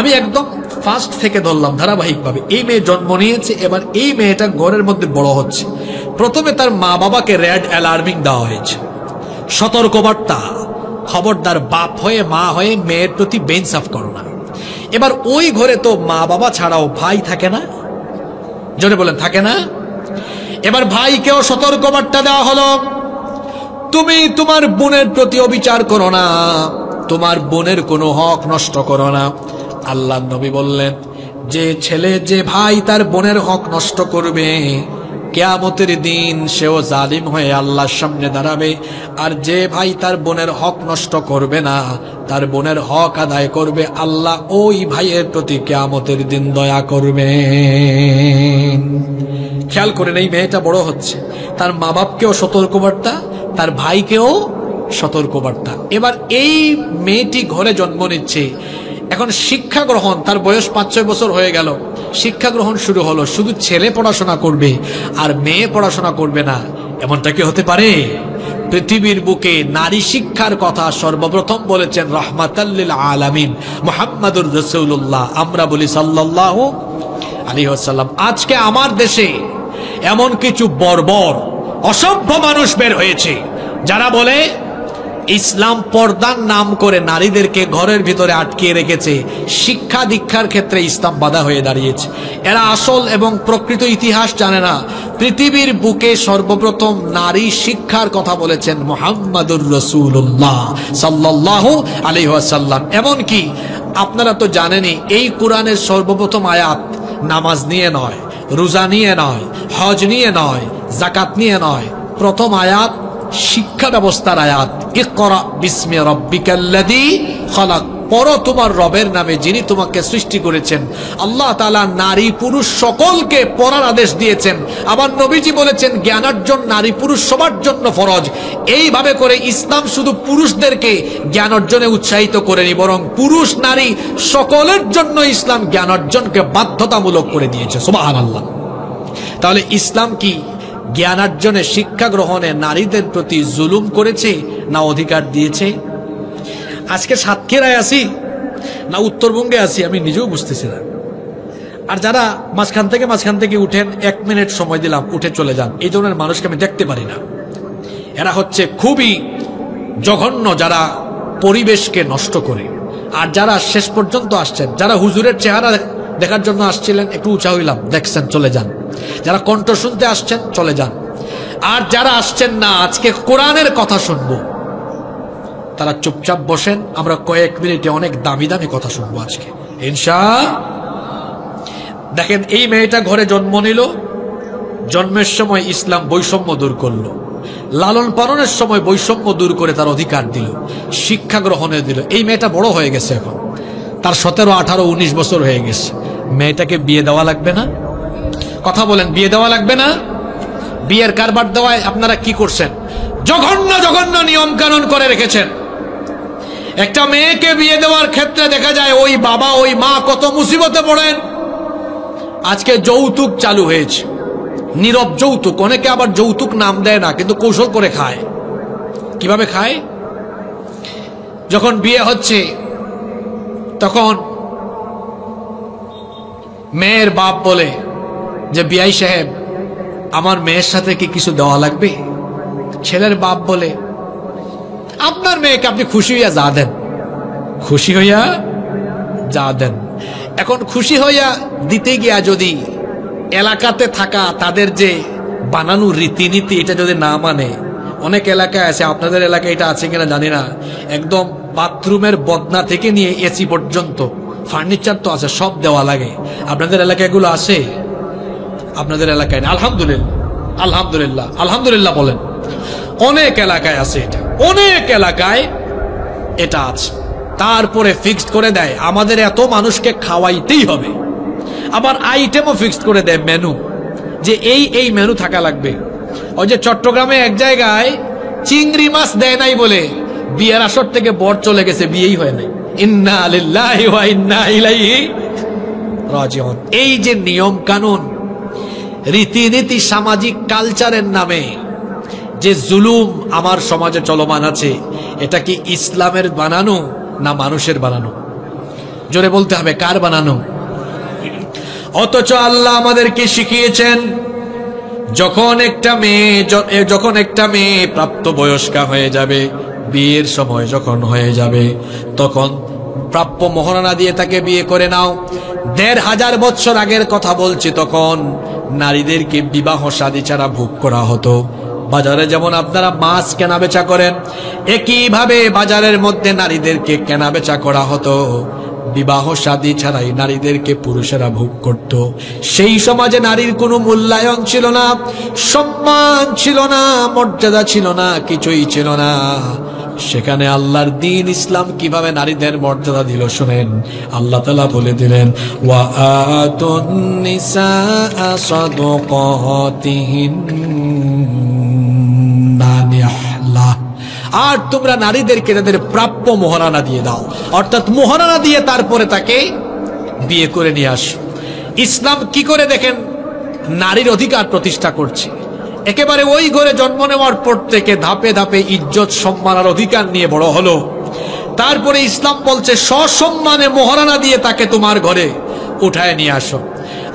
আমি একদম ফার্স্ট থেকে ধরলাম ধারাবাহিকভাবে। এই মেয়ে জন্ম নিয়েছে, এবার এই মেয়েটা ঘরের মধ্যে বড় হচ্ছে। প্রথমে তার মা বাবাকে রেড অ্যালার্মিং দেওয়া হয়েছে, সতর্কবার্তা, খবরদার বাপ হয়ে মা হয়ে মেয়ের প্রতি বেইনসাফ করো না। এবার ওই ঘরে তো মা বাবা ছাড়াও ভাই থাকে না, জোরে বলেন থাকে না? এবার ভাইকেও সতর্কবার্তা দেওয়া হলো, তুমি তোমার বোনের প্রতি অবিচার করো না, তোমার বোনের কোনো হক নষ্ট করো না। আল্লাহ নবী বললেন যে ছেলে, যে ভাই তার বোনের হক নষ্ট করবে, কিয়ামতের দিন সেও জালিম হয়ে আল্লাহর সামনে দাঁড়াবে। আর যে ভাই তার বোনের হক নষ্ট করবে না, তার বোনের হক আদায় করবে, আল্লাহ ওই ভাইয়ের প্রতি কিয়ামতের দিন দয়া করবেন। খেয়াল করেন, এই মেয়েটা বড় হচ্ছে, তার মা বাপকেও সতর্কবার্তা, তার ভাইকেও সতর্কবার্তা। এবার এই মেয়েটি ঘরে জন্ম নিচ্ছে, এখন শিক্ষা গ্রহণ, তার বয়স 5-6 বছর হয়ে গেল, শিক্ষা গ্রহণ শুরু হলো। শুধু ছেলে পড়াশোনা করবে আর মেয়ে পড়াশোনা করবে না, এমনটা কি হতে পারে? পৃথিবীর বুকে নারী শিক্ষার কথা সর্বপ্রথম বলেছেন রাহমাতাল লিল আলামিন মুহাম্মাদুর রাসূলুল্লাহ, আমরা বলি সাল্লাল্লাহু আলাইহি ওয়াসাল্লাম। আজকে আমার দেশে এমন কিছু বর্বর অসভ্য মানুষ বের হয়েছে যারা বলে ইসলাম পর্দার নাম করে নারীদেরকে ঘরের ভিতরে আটকিয়ে রেখেছে, শিক্ষা দীক্ষার ক্ষেত্রে ইসলাম বাধা হয়ে দাঁড়িয়েছে। এরা আসল এবং প্রকৃত ইতিহাস জানে না। পৃথিবীর বুকে সর্বপ্রথম নারী শিক্ষার কথা বলেছেন মুহাম্মাদুর রাসূলুল্লাহ সাল্লাল্লাহু আলাইহি ওয়াসাল্লাম। এমনকি আপনারা তো জানেনই, এই কোরআনের সর্বপ্রথম আয়াত নামাজ নিয়ে নয়, রোজা নিয়ে নয়, হজ নিয়ে নয়, যাকাত নিয়ে নয়, প্রথম আয়াত শিক্ষা ব্যবস্থার আয়াত। ইকরা বিসমি রাব্বিকাল্লাযী খালাক, পড়ো তোমার রবের নামে যিনি তোমাকে সৃষ্টি করেছেন। আল্লাহ তাআলা নারী পুরুষ সকলকে পড়ার আদেশ দিয়েছেন। আবার নবীজি বলেছেন জ্ঞানার্জন নারী পুরুষ সবার জন্য ফরজ। এইভাবে করে ইসলাম শুধু পুরুষদেরকে জ্ঞান অর্জনে উৎসাহিত করেনি, বরং পুরুষ নারী সকলের জন্য ইসলাম জ্ঞান অর্জনকে বাধ্যতামূলক করে দিয়েছে। সুবহানাল্লাহ। তাহলে ইসলাম কি জ্ঞানার্জনে, শিক্ষা গ্রহণে নারীদের প্রতি জুলুম করেছে না অধিকার দিয়েছে? আজকে সাতক্ষীরায় আছি না উত্তরবঙ্গে আছি আমি নিজেও বুঝতেছি না। আর যারা মাঝখান থেকে উঠেন, 1 মিনিট সময় দিলাম উঠে চলে যান, এই ধরনের মানুষকে আমি দেখতে পারি না। এরা হচ্ছে খুবই জঘন্য, যারা পরিবেশকে নষ্ট করে। আর যারা শেষ পর্যন্ত আসছেন, যারা হুজুরের চেহারা দেখার জন্য আসছিলেন, একটু উঁচা হইলাম, দেখছেন, চলে যান। যারা কণ্ঠ শুনতে আসছেন চলে যান। আর যারা আসছেন না, আজকে কোরআনের কথা শুনবো, তারা চুপচাপ বসেন। আমরা কয়েক মিনিটে অনেক দামি দামি কথা শুনবো আজকে ইনশাআল্লাহ। দেখেন, এই মেয়েটা ঘরে জন্ম নিল, জন্মের সময় ইসলাম বৈষম্য দূর করলো, লালন পালনের সময় বৈষম্য দূর করে তার অধিকার দিল, শিক্ষা গ্রহণে দিল। এই মেয়েটা বড় হয়ে গেছে, এখন তার 17, 18, 19 বছর হয়ে গেছে। মেয়েটাকে বিয়ে দেওয়া লাগবে না? কথা বলেন, বিয়ে দেওয়া লাগবে না? বিয়ের কারবার দেওয়ায় আপনারা কি করছেন? জঘন্য জঘন্য নিয়ম কানুন করে রেখেছেন। একটা মেয়েকে বিয়ে দেওয়ার ক্ষেত্রে দেখা যায় ওই বাবা ওই মা কত মুসিবতে পড়েন। আজকে যৌতুক চালু হয়েছে, নীরব যৌতুক। অনেকে আবার যৌতুক নাম দেয় না, কিন্তু কৌশল করে খায়। কিভাবে খায়? যখন বিয়ে হচ্ছে তখন মেয়ের বাপ বলে যে বিআই সাহেব আমার মেয়ের সাথে কি কিছু দেওয়া লাগবে? ছেলের বাপ বলে আপনার মেয়েকে আপনি খুশি হইয়া যা দেন, খুশি হইয়া যা দেন। এখন খুশি হইয়া দিতে গিয়া যদি এলাকাতে থাকা তাদের যে বানানো রীতিনীতি এটা যদি না মানে, অনেক এলাকায় আছে, আপনাদের এলাকায় এটা আছে কিনা জানি না, একদম বাথরুমের বদনা থেকে নিয়ে এসি পর্যন্ত ফার্নিচার তো আছে, সব দেওয়া লাগে। আপনাদের এলাকায় এগুলো আছে? আপনাদের এলাকায় না? আলহামদুলিল্লাহ, আলহামদুলিল্লাহ, আলহামদুলিল্লাহ বলেন। অনেক এলাকায় আছে এটা, অনেক এলাকায় এটা আছে। তারপরে ফিক্সড করে দেয় আমাদের এত মানুষকে খাওয়াইতেই হবে। আবার আইটেমও ফিক্সড করে দেয়, মেনু, যে এই মেনু থাকা লাগবে। ওই যে চট্টগ্রামে এক জায়গায় চিংড়ি মাছ দেয় নাই বলে বিয়ের আসর থেকে বর চলে গেছে, বিয়েই হয় নাই। ইন্না লিল্লাহি ওয়া ইন্না ইলাইহি রাজিউন। এই যে নিয়ম কানুন, রীতিনীতি, সামাজিক কালচারের নামে যে জুলুম আমার সমাজে চলমান আছে, এটা কি ইসলামের বানানো না মানুষের বানানো? জোরে বলতে হবে, কার বানানো? অথচ আল্লাহ আমাদেরকে শিখিয়েছেন যখন একটা মেয়ে প্রাপ্ত বয়স্কা হয়ে যাবে, বিয়ের সময় যখন হয়ে যাবে, তখন প্রাপ্য মহারণা দিয়ে তাকে বিয়ে করে নাও। ১৫০০ বছর আগের কথা বলছি, তখন নারীদেরকে বিবাহ শাদী ছাড়া ভোগ করা হতো। বাজারে যেমন আপনারা মাছ কেনা বেচা করেন, একইভাবে বাজারের মধ্যে নারীদেরকে কেনা বেচা করা হতো। বিবাহ শাদী ছাড়াই নারীদেরকে পুরুষেরা ভোগ করত। সেই সমাজে নারীর কোনো মূল্যায়ন ছিল না, সম্মান ছিল না, মর্যাদা ছিল না, কিছুই ছিল না। সেখানে আল্লাহর দ্বীন ইসলাম কিভাবে নারীদের মর্যাদা দিল শুনেন। আল্লাহ তাআলা বলে দিলেন, ওয়া আতুন নিসা সাদাকাতিহিন্না নিহলা, আর তোমরা নারীদেরকে তাদের প্রাপ্য মোহরানা দিয়ে দাও, অর্থাৎ মোহরানা দিয়ে তারপরে তাকে বিয়ে করে নিয়ে আসো। ইসলাম কি করে দেখেন নারীর অধিকার প্রতিষ্ঠা করছে। একেবারে ওই ঘরে জন্ম নেওয়ার পর থেকে ধাপে ধাপে ইজ্জত সম্মান আর অধিকার নিয়ে বড় হলো। তারপরে ইসলাম বলছে সসম্মানে মোহরানা দিয়ে তাকে তোমার ঘরে উঠায় নিয়ে আসো।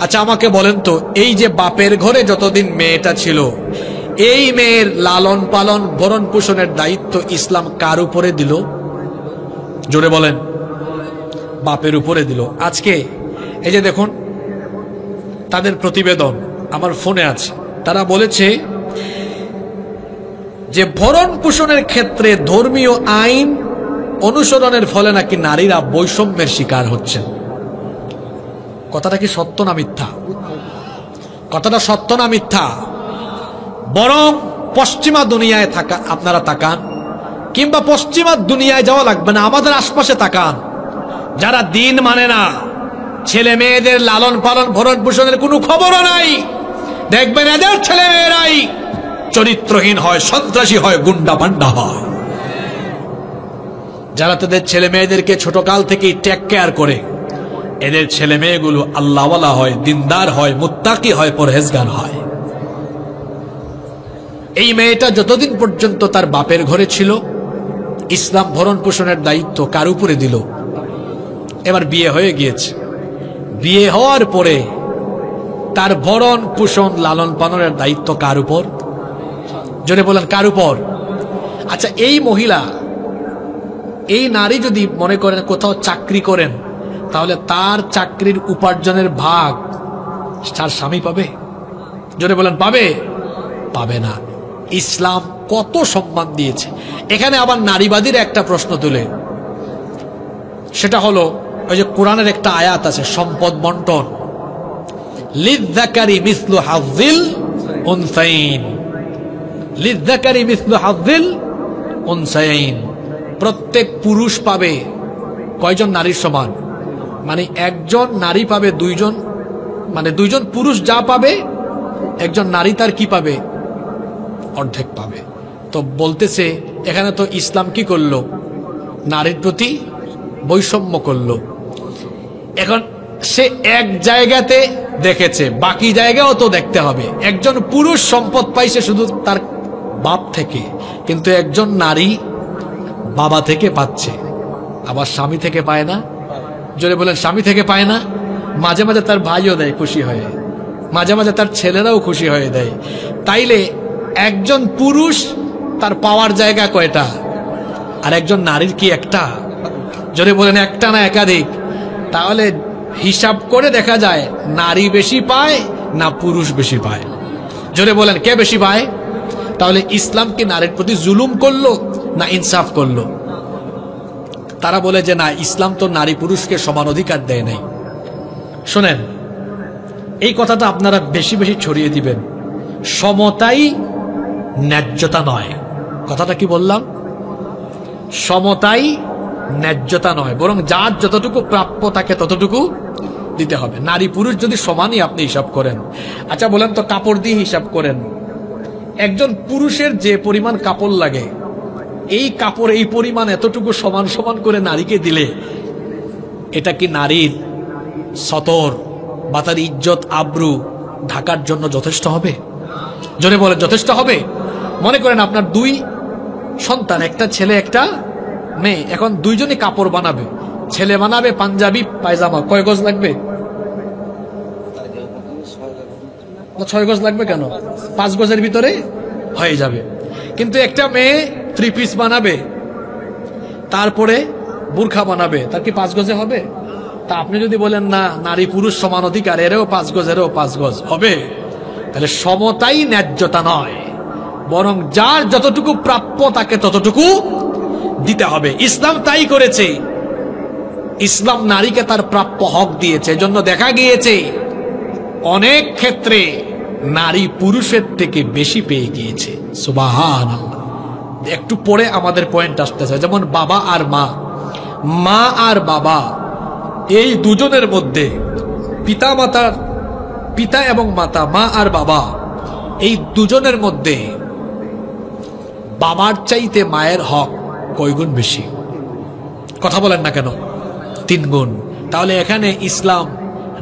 আচ্ছা আমাকে বলেন তো, এই যে বাপের ঘরে যতদিন মেয়েটা ছিল, এই মেয়ের লালন পালন ভরণ পোষণের দায়িত্ব ইসলাম কার উপরে দিল? জোরে বলেন। বাপের উপরে দিল। আজকে এই যে দেখুন তাদের প্রতিবেদন আমার ফোনে আছে, তারা বলেছে যে ভরণ পোষণের ক্ষেত্রে ধর্মীয় আইন অনুসরণের ফলে নাকি নারীরা বৈষম্যের শিকার হচ্ছেন। কথাটা কি সত্য না মিথ্যা? কথাটা সত্য না মিথ্যা? বরং পশ্চিমা দুনিয়ায় থাকা আপনারা তাকান, কিংবা পশ্চিমা দুনিয়ায় যাওয়া লাগবে না, আমাদের আশপাশে তাকান, যারা দিন মানে না, ছেলে মেয়েদের লালন পালন ভরণ পোষণের কোনো খবরও নাই, দেখবেন এদের ছেলে মেয়েরাই চরিত্রহীন হয়, সন্ত্রাসী হয়, গুন্ডা পান্ডা হয়। যারা তাদের ছেলে মেয়েদেরকে ছোটকাল থেকেই টেক কেয়ার করে, এদের ছেলে মেয়েগুলো আল্লাহওয়ালা হয়, দিনদার হয়, মুত্তাকি হয়, পরহেজগার হয়। এই মেয়েটা যতদিন পর্যন্ত তার বাপের ঘরে ছিল, ইসলাম ভরণ পোষণের দায়িত্ব কার উপরে দিল? এবার বিয়ে হয়ে গিয়েছে, বিয়ে হওয়ার পরে তার ভরণ পোষণ লালন পালনের দায়িত্ব কার উপর? জোরে বলেন, কার উপর? আচ্ছা এই মহিলা, এই নারী যদি মনে করেন কোথাও চাকরি করেন, তাহলে তার চাকরির উপার্জনের ভাগ তার স্বামী পাবে? জোরে বলেন, পাবে? পাবে না। ইসলাম কত সম্মান দিয়েছে। এখানে আবার নারীবাদীর একটা প্রশ্ন তুলে, সেটা হলো ওই যে কোরআনের একটা আয়াত আছে সম্পদ বন্টন, লিযযাকারি মিসলু হাযযিল উনসাইন, লিযযাকারি মিসলু হাযযিল উনসাইন। প্রত্যেক পুরুষ পাবে কয়জন নারীর সমান? মানে একজন নারী পাবে দুইজন, মানে দুইজন পুরুষ যা পাবে একজন নারী তার কি পাবে? অর্ধেক পাবে। তো বলতেছে এখানে তো ইসলাম কি করলো? নারীর প্রতি বৈষম্য করলো। এখন সে এক জায়গাতে দেখেছে, বাকি জায়গাও তো দেখতে হবে। একজন পুরুষ সম্পদ পাইছে শুধু তার বাপ থেকে, কিন্তু একজন নারী বাবা থেকে পাচ্ছে, আবার স্বামী থেকে পায় না। জোরে বলেন, স্বামী থেকে পায় না। মাঝে মাঝে তার ভাইও দেয় খুশি হয়ে, মাঝে মাঝে তার ছেলেরাও খুশি হয়ে দেয়। তাইলে একজন পুরুষ তার পাওয়ার জায়গা কয়টা? আর একজন নারীর কি একটা? জোরে বলেন, একটা না একাধিক? তাহলে হিসাব করে দেখা যায় নারী বেশি পায় না পুরুষ বেশি পায়? জোরে বলেন, কে বেশি পায়? তাহলে ইসলাম কি নারীর প্রতি জুলুম করলো না ইনসাফ করলো? তারা বলে যে না, ইসলাম তো নারী পুরুষকে সমান অধিকার দেয় নাই। শোনেন, এই কথাটা আপনারা বেশি বেশি ছড়িয়ে দিবেন। সমতাই ন্যায্যতা নয়। কথাটা কি বললাম? সমতাই ন্যায্যতা নয়, বরং যার যতটুকু প্রাপ্য তাকে ততটুকু দিতে হবে। নারী পুরুষ যদি সমানই আপনি হিসাব করেন, আচ্ছা বলেন তো কাপড় দিয়ে হিসাব করেন, একজন পুরুষের যে পরিমাণ কাপড় লাগে, এই কাপড় এই পরিমাণ এতটুকু সমান সমান করে নারীকে দিলে এটা কি নারীর সতর বা তার ইজ্জত আব্রু ঢাকার জন্য যথেষ্ট হবে? জোরে বলে, যথেষ্ট হবে? মনে করেন আপনার দুই সন্তান, একটা ছেলে একটা মেয়ে, এখন দুইজনই কাপড় বানাবে। ছেলে বানাবে পাঞ্জাবি পায়জামা, কয় গজ লাগবে? 6 গজ লাগবে কেন? 5 গজের ভিতরে হয়ে যাবে। কিন্তু একটা মেয়ে 3 পিস বানাবে, তারপরে বুরখা বানাবে, তার কি 5 গজে হবে? তা আপনি যদি বলেন না নারী পুরুষ সমান অধিকার, এরও 5 গজ এরও 5 গজ হবে, তাহলে সমতাই ন্যায্যতা নয়, বরং যার যতটুকু প্রাপ্য তাকে ততটুকু দিতে হবে। ইসলাম তাই করেছে। ইসলাম নারীকে তার প্রাপ্য হক দিয়েছে। এজন্য দেখা গিয়েছে অনেক ক্ষেত্রে নারী পুরুষের থেকে বেশি পেয়ে গিয়েছে। সুবহানাল্লাহ। একটু পরে আমাদের পয়েন্ট আসতেছে। যেমন বাবা আর মা, মা আর বাবা, এই দুজনের মধ্যে পিতা এবং মাতা, মা আর বাবা, এই দুজনের মধ্যে বাবার চাইতে মায়ের হক কয় গুণ বেশি? কথা বলেন না কেন? 3 গুণ। তাহলে এখানে ইসলাম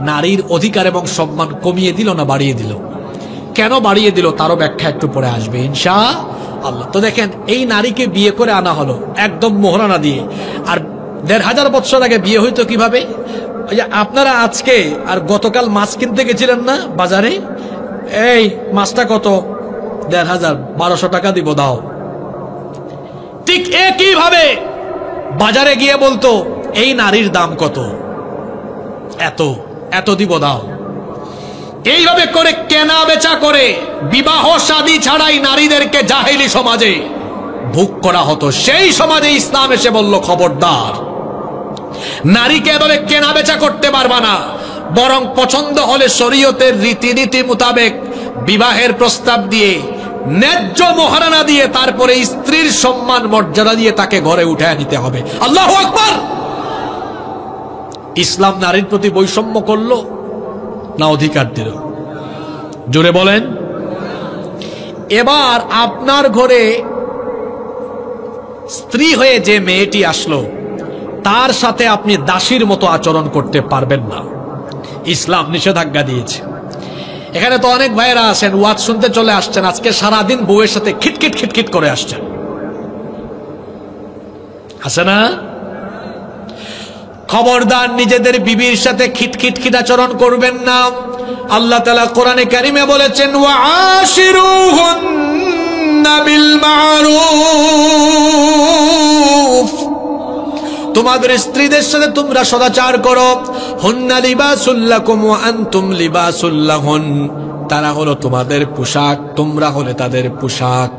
নারীর অধিকার এবং সম্মান কমিয়ে দিল না বাড়িয়ে দিল? কেন বাড়িয়ে দিল তারও ব্যাখ্যা একটু পরে আসবে ইনশাআল্লাহ। তো দেখেন, এই নারীকে বিয়ে করে আনা হলো একদম মোহরানা দিয়ে। আর 1500 বছর আগে বিয়ে হইতো কিভাবে? আপনারা আজকে আর গতকাল মাছ কিনতে গেছিলেন না বাজারে, এই মাছটা কত? 1500, 1200 টাকা দিব, দাও। ঠিক একই ভাবে বাজারে গিয়ে বলতো এই নারীর দাম কত? এত, এত দিব, দাও। এইভাবে করে কেনা বেচা করে বিবাহ শাদী ছাড়াই নারীদেরকে জাহেলি সমাজে ভোগ করা হতো। সেই সমাজে ইসলাম এসে বলল, খবরদার, নারীকে এভাবে কেনা বেচা করতে পারবা না, বরং পছন্দ হলে শরীয়তের রীতিনীতি মোতাবেক বিবাহের প্রস্তাব দিয়ে ন্যায্য মোহরানা দিয়ে তারপরে স্ত্রীর সম্মান মর্যাদা দিয়ে তাকে ঘরে উঠায় নিতে হবে। আল্লাহু আকবার। ইসলাম নারীর প্রতি বৈষম্য করলো না অধিকার দিল? জোরে বলেন। এবার আপনার ঘরে স্ত্রী হয়ে যে মেয়েটি আসলো, তার সাথে আপনি দাসীর মতো আচরণ করতে পারবেন না, ইসলাম নিষেধাজ্ঞা দিয়েছে। এখানে তো অনেক ভাইয়েরা আছেন, ওয়াজ শুনতে চলে আসছেন, আজকে সারাদিন বউয়ের সাথে খিটখিট খিটখিট করে আসছেন, আছে না? খবরদার, নিজেদের বিবির সাথে খিটখিট খিট আচরণ করবেন না। আল্লাহ তাআলা কোরআনে কারিমে বলেছেন, ওয়াআশিরুহুন্না বিল মারুফ, তোমাদের স্ত্রীদের সাথে তোমরা সদাচার করো। হুন্না লিবাসুল লাকুম ওয়া আনতুম লিবাসুল লাহুন, তারা হলো তোমাদের পোশাক, তোমরা হলে তাদের পোশাক।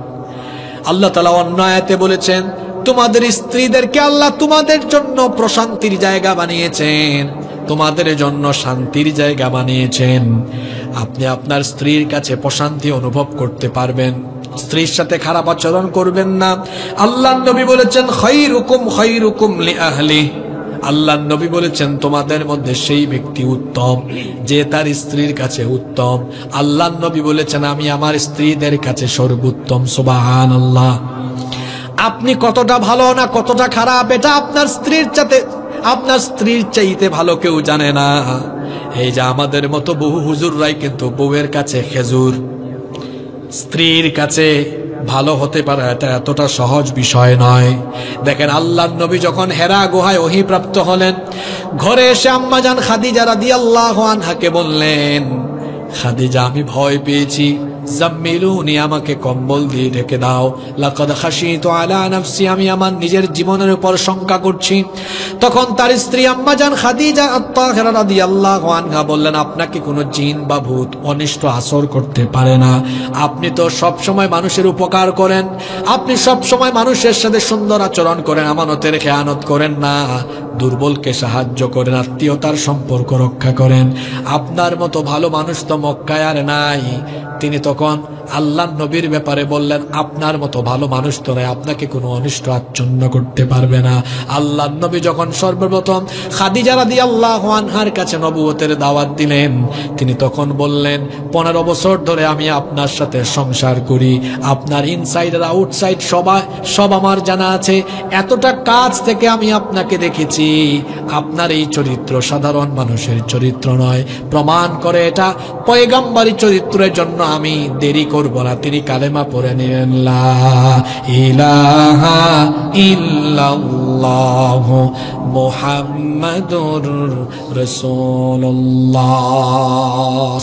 আল্লাহ তাআলা অন্য আয়াতে বলেছেন, তোমাদের স্ত্রীদেরকে আল্লাহ তোমাদের জন্য প্রশান্তির জায়গা বানিয়েছেন, তোমাদের জন্য শান্তির জায়গা বানিয়েছেন। আপনি আপনার স্ত্রীর কাছে প্রশান্তি অনুভব করতে পারবেন, স্ত্রীর সাথে খারাপ আচরণ করবেন না। আল্লাহর নবী বলেছেন, খায়রুকুম খায়রুকুম লিআহলি, আল্লাহর নবী বলেছেন তোমাদের মধ্যে সেই ব্যক্তি উত্তম যে তার স্ত্রীর কাছে উত্তম। আল্লাহর নবী বলেছেন, আমি আমার স্ত্রীদের কাছে সর্বোত্তম। সুবহানাল্লাহ। আপনি কতটা ভালো না কতটা খারাপ এটা আপনার স্ত্রীর চাইতে ভালো কেউ জানে না। এই যে আমাদের মতো বহু হুজুররাই কিন্তু বউয়ের কাছে খেজুর, স্ত্রীর কাছে ভালো হতে পারে এটা এতটা সহজ বিষয় নয়। দেখেন, আল্লাহর নবী যখন হেরা গুহায় ওহী প্রাপ্ত হলেন, ঘরে এসে আম্মাজান খাদিজা রাদিয়াল্লাহু আনহাকে বললেন, খাদিজা, আমি ভয় পেয়েছি, জাম্মিলুনি, আমাকে কম্বল দিয়ে ঢেকে দাও। লাকাদ খাশিতু আলা নাফসি, আমি আমার নিজের জীবনের উপর শঙ্কা করছি। তখন তার স্ত্রী আম্মাজান খাদিজা আত-তাহিরা রাদিয়াল্লাহু আনহা বললেন, আপনাকে কোনো জিন বা ভূত অনিষ্ট আসর করতে পারে না। আপনি তো সব সময় মানুষের উপকার করেন, আপনি সব সময় মানুষের সাথে সুন্দর আচরণ করেন, আমানতের খেয়ানত করেন না, দুর্বলকে সাহায্য করেন, আত্মীয়তার সম্পর্ক রক্ষা করেন। আপনার মতো ভালো মানুষ তো মক্কায় আর নাই। তিনি তখন আল্লাহর নবীর ব্যাপারে বললেন, আপনার মতো ভালো মানুষ তো নয়, আপনাকে কোনো অনিষ্ট আচ্ছন্ন করতে পারবে না। আল্লাহর নবী যখন সর্বপ্রথম খাদিজা রাদিয়াল্লাহু আনহার কাছে নবুয়তের দাওয়াত দিলেন, তিনি তখন বললেন, 15 বছর ধরে আমি আপনার সাথে সংসার করি, আপনার ইনসাইড আর আউটসাইড সব আমার জানা আছে। এতটা কাছ থেকে আমি আপনাকে দেখেছি, আপনার এই চরিত্র সাধারণ মানুষের চরিত্র নয়। প্রমাণ করে এটা পয়গম্বরী চরিত্রের জন্য আমি দেরি করব না। তিনি কালেমা পড়ে নিলেন, লা ইলাহা ইল্লাল্লাহু মুহাম্মাদুর রাসূলুল্লাহ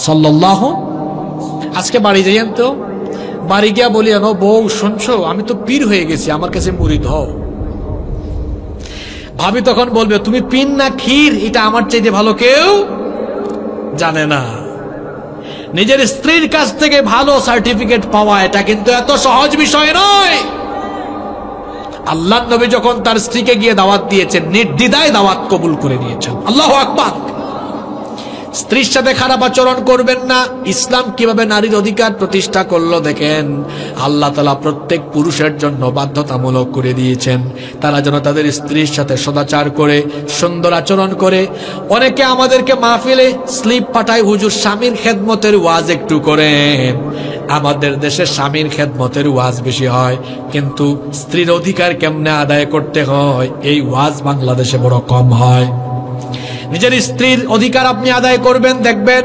সাল্লাল্লাহু। আজকে বাড়ি যাইয়েন তো, বাড়ি গিয়া বলি, বউ শুনছো, আমি তো পীর হয়ে গেছি, আমার কাছে মুরিদ হও। ভাবি তখন বলবে, তুমি পীর না ক্ষীর এটা আমার চাইতে ভালো কেউ জানে না। নিজের স্ত্রীর কাছ থেকে ভালো সার্টিফিকেট পাওয়া এটা কিন্তু এত সহজ বিষয় নয়। আল্লাহর নবী যখন তার স্ত্রীকে গিয়ে দাওয়াত দিয়েছেন, নির্দ্বিধায় দাওয়াত কবুল করে নিয়েছেন। আল্লাহু আকবার। স্ত্রীর সাথে খারাপ আচরণ করবেন না। ইসলাম কিভাবে নারীর অধিকার প্রতিষ্ঠা করলো দেখেন, আল্লাহ তাআলা প্রত্যেক পুরুষের জন্য বাধ্যতামূলক করে দিয়েছেন তারা যেন তাদের স্ত্রীর সাথে সদাচার করে সুন্দর আচরণ করে। অনেকে আমাদেরকে মাহফিলে স্লিপ পাঠায়, হুজুর স্বামীর খেদমতের ওয়াজ একটু করেন। আমাদের দেশে স্বামীর খেদমতের ওয়াজ বেশি হয়, কিন্তু স্ত্রীর অধিকার কেমনে আদায় করতে হয় এই ওয়াজ বাংলাদেশে বড় কম হয়। নিজের স্ত্রীর অধিকার আপনি আদায় করবেন, দেখবেন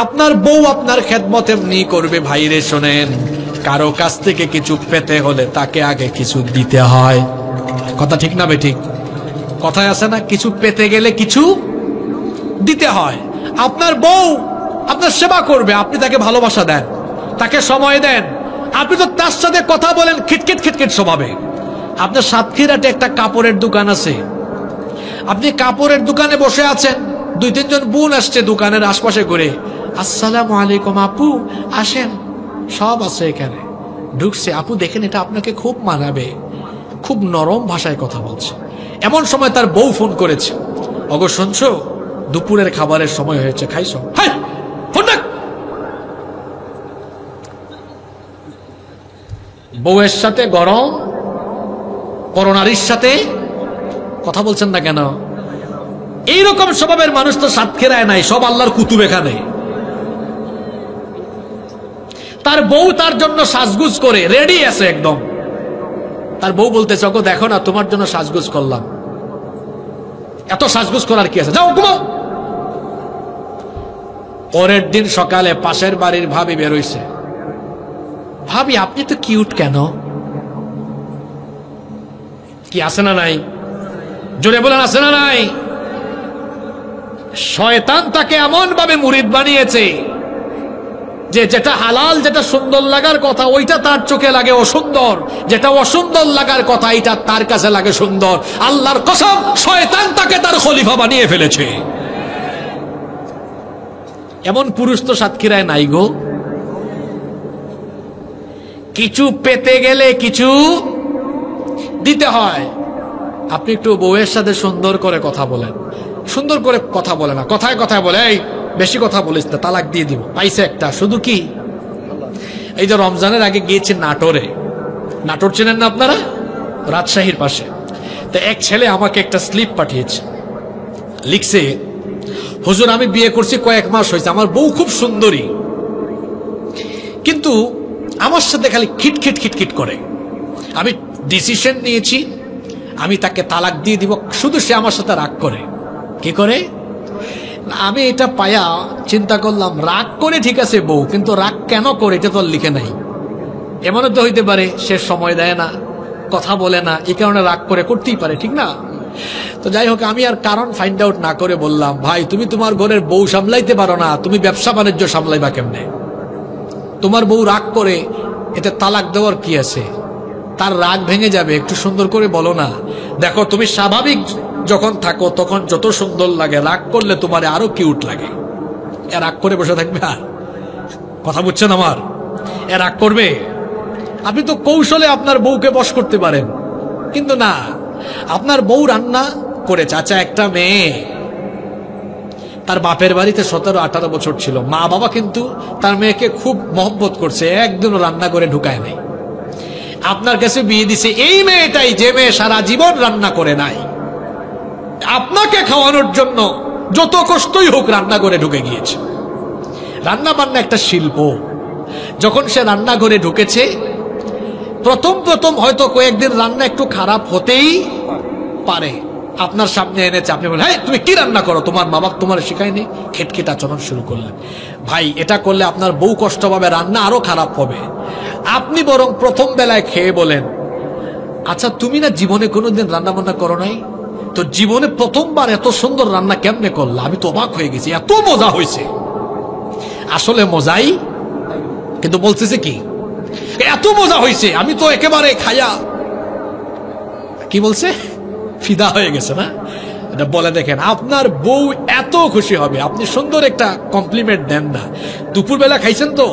আপনার বউ আপনার খেদমত এমনি করবে। ভাইরে শোনেন, কারো কাছ থেকে কিছু পেতে হলে তাকে আগে কিছু দিতে হয়। কথা ঠিক না বেঠিক? কথায় আছে না, কিছু পেতে গেলে কিছু দিতে হয়। আপনার বউ আপনার সেবা করবে, আপনি তাকে ভালোবাসা দেন, তাকে সময় দেন। আপনি তো তার সাথে কথা বলেন খিটখিট খিটখিট স্বভাবে। আপনার সাতক্ষীরাতে একটা কাপড়ের দোকান আছে, আপনি কাপড়ের দোকানে বসে আছেন, 2-3 জন বোন আসছে দোকানের আশপাশে ঘুরে, আসসালামু আলাইকুম আপু, আসেন, সব আছে এখানে। ঢুকছে, আপু দেখেন এটা আপনাকে খুব মানাবে, খুব নরম ভাষায় কথা বলছে। এমন সময় তার বউ ফোন করেছে, অগো শুনছো, দুপুরের খাবারের সময় হয়েছে, খাইছো? হ্যাঁ, ফোন রাখ। বউয়ের সাথে গরম, পরনারীর সাথে কথা বলছেন না কেন? এইরকম স্বভাবের মানুষ তো সাতক্ষীরায় নাই, সব আল্লাহর কুতুব এখানে। তার বউ তার জন্য সাজগুজ করে রেডি আছে একদম। তার বউ বলতেছে, ওগো দেখো না, তোমার জন্য সাজগুজ করলাম। এত সাজগুজ করার কি আছে, যাও ঘুমাও। পরের দিন সকালে পাশের বাড়ির ভাবি বেরোইছে, ভাবি আপনি তো কিউট কেন? কি আছে না নাই? জোরে বলেন, আছে না নাই? শয়তান তাকে এমন ভাবে মুরিদ বানিয়েছে যে যেটা হালাল, যেটা সুন্দর লাগার কথা ওইটা তার চোখে লাগে অসুন্দর, যেটা অসুন্দর লাগার কথা এটা তার কাছে লাগে সুন্দর। আল্লাহর কসম, শয়তান তাকে তার খলিফা বানিয়ে ফেলেছে। এমন পুরুষ তো সাতক্ষীরায় নাই গো। কিছু পেতে গেলে কিছু দিতে হয়। আপনি একটু বউয়ের সাথে সুন্দর করে কথা বলেন, সুন্দর করে কথা বলে না, কথায় কথায় বলে, এই বেশি কথা বলিস না, তালাক দিয়ে দিব। পাইছে একটা, শুধু কি এই যে রমজানের আগে গিয়েছে নাটোরে, নাটোর চেনেন না আপনারা? রাজশাহীর পাশে। তো এক ছেলে আমাকে একটা স্লিপ পাঠিয়েছে, লিখছে, হুজুর আমি বিয়ে করছি কয়েক মাস হয়েছে, আমার বউ খুব সুন্দরী, কিন্তু আমার সাথে খালি খিটখিট খিটখিট করে। আমি ডিসিশন নিয়েছি আমি তাকে তালাক দিয়ে দিব, শুধু সে আমার সাথে রাগ করে। কি করে? আমি এটা পায়া চিন্তা করলাম, রাগ করে ঠিক আছে বউ, কিন্তু রাগ কেন করে এটা তো লিখে নাই। এমনও তো হইতে পারে সে সময় দেয় না, কথা বলে না, এই কারণে রাগ করে, করতেই পারে, ঠিক না? তো যাই হোক, আমি আর কারণ ফাইন্ড আউট না করে বললাম, ভাই তুমি তোমার ঘরের বউ সামলাইতে পারো না, তুমি ব্যবসা বাণিজ্য সামলাইবা কেমনে? তোমার বউ রাগ করে, এতে তালাক দেওয়ার কি আছে? তার রাগ ভেঙে যাবে, একটু সুন্দর করে বলো না। দেখো তুমি স্বাভাবিক যখন থাকো তখন যত সুন্দর লাগে, রাগ করলে তোমার আরো কিউট লাগে। এ রাগ করে বসে থাকবে? আর কথা বুঝছেন আমার? এ রাগ করবে? আপনি তো কৌশলে আপনার বউকে বশ করতে পারেন, কিন্তু না, আপনার বউ রান্না করেছে। আচ্ছা, একটা মেয়ে তার বাপের বাড়িতে 17-18 বছর ছিল, মা বাবা কিন্তু তার মেয়েকে খুব মহব্বত করছে, একদিনও রান্না করে ঢুকায় নাই। আপনার কাছে বিয়ে দিছে এই মেয়েটাই, যে মেয়ে সারা জীবন রান্না করে নাই, আপনাকে খাওয়ানোর জন্য যত কষ্টই হোক রান্না করে ঢুকে গিয়েছে। রান্না বান্না একটা শিল্প। যখন সে রান্নাঘরে ঢুকেছে, প্রথম প্রথম হয়তো কয়েকদিন রান্না একটু খারাপ হতেই পারে। আপনার সামনে এনেছে, আপনি বলেন, হ্যাঁ তুমি কি রান্না করো, তোমার মা বাপ তোমার শিখায়নি? খেটখেট আচরণ শুরু করলেন। ভাই, এটা করলে আপনার বউ কষ্ট পাবে, রান্না আরো খারাপ হবে। আপনি বরং প্রথম বেলায় খেয়ে বলেন, আচ্ছা তুমি না জীবনে কোনোদিন রান্না বান্না করো নাই, তো জীবনে প্রথমবার এত সুন্দর রান্না কেমনে করলা? আমি তো অবাক হয়ে গেছি, এত মজা হয়েছে। আসলে মজাই, কিন্তু বলতেছে কি, এত মজা হয়েছে, আমি তো একেবারে খায়া, কি বলছে, ফিদা হয়ে গেছে না? এটা বলে দেখেন, আপনার বউ এত খুশি হবে। আপনি সুন্দর একটা কমপ্লিমেন্ট দেন না, দুপুরবেলা খাইছেন তো,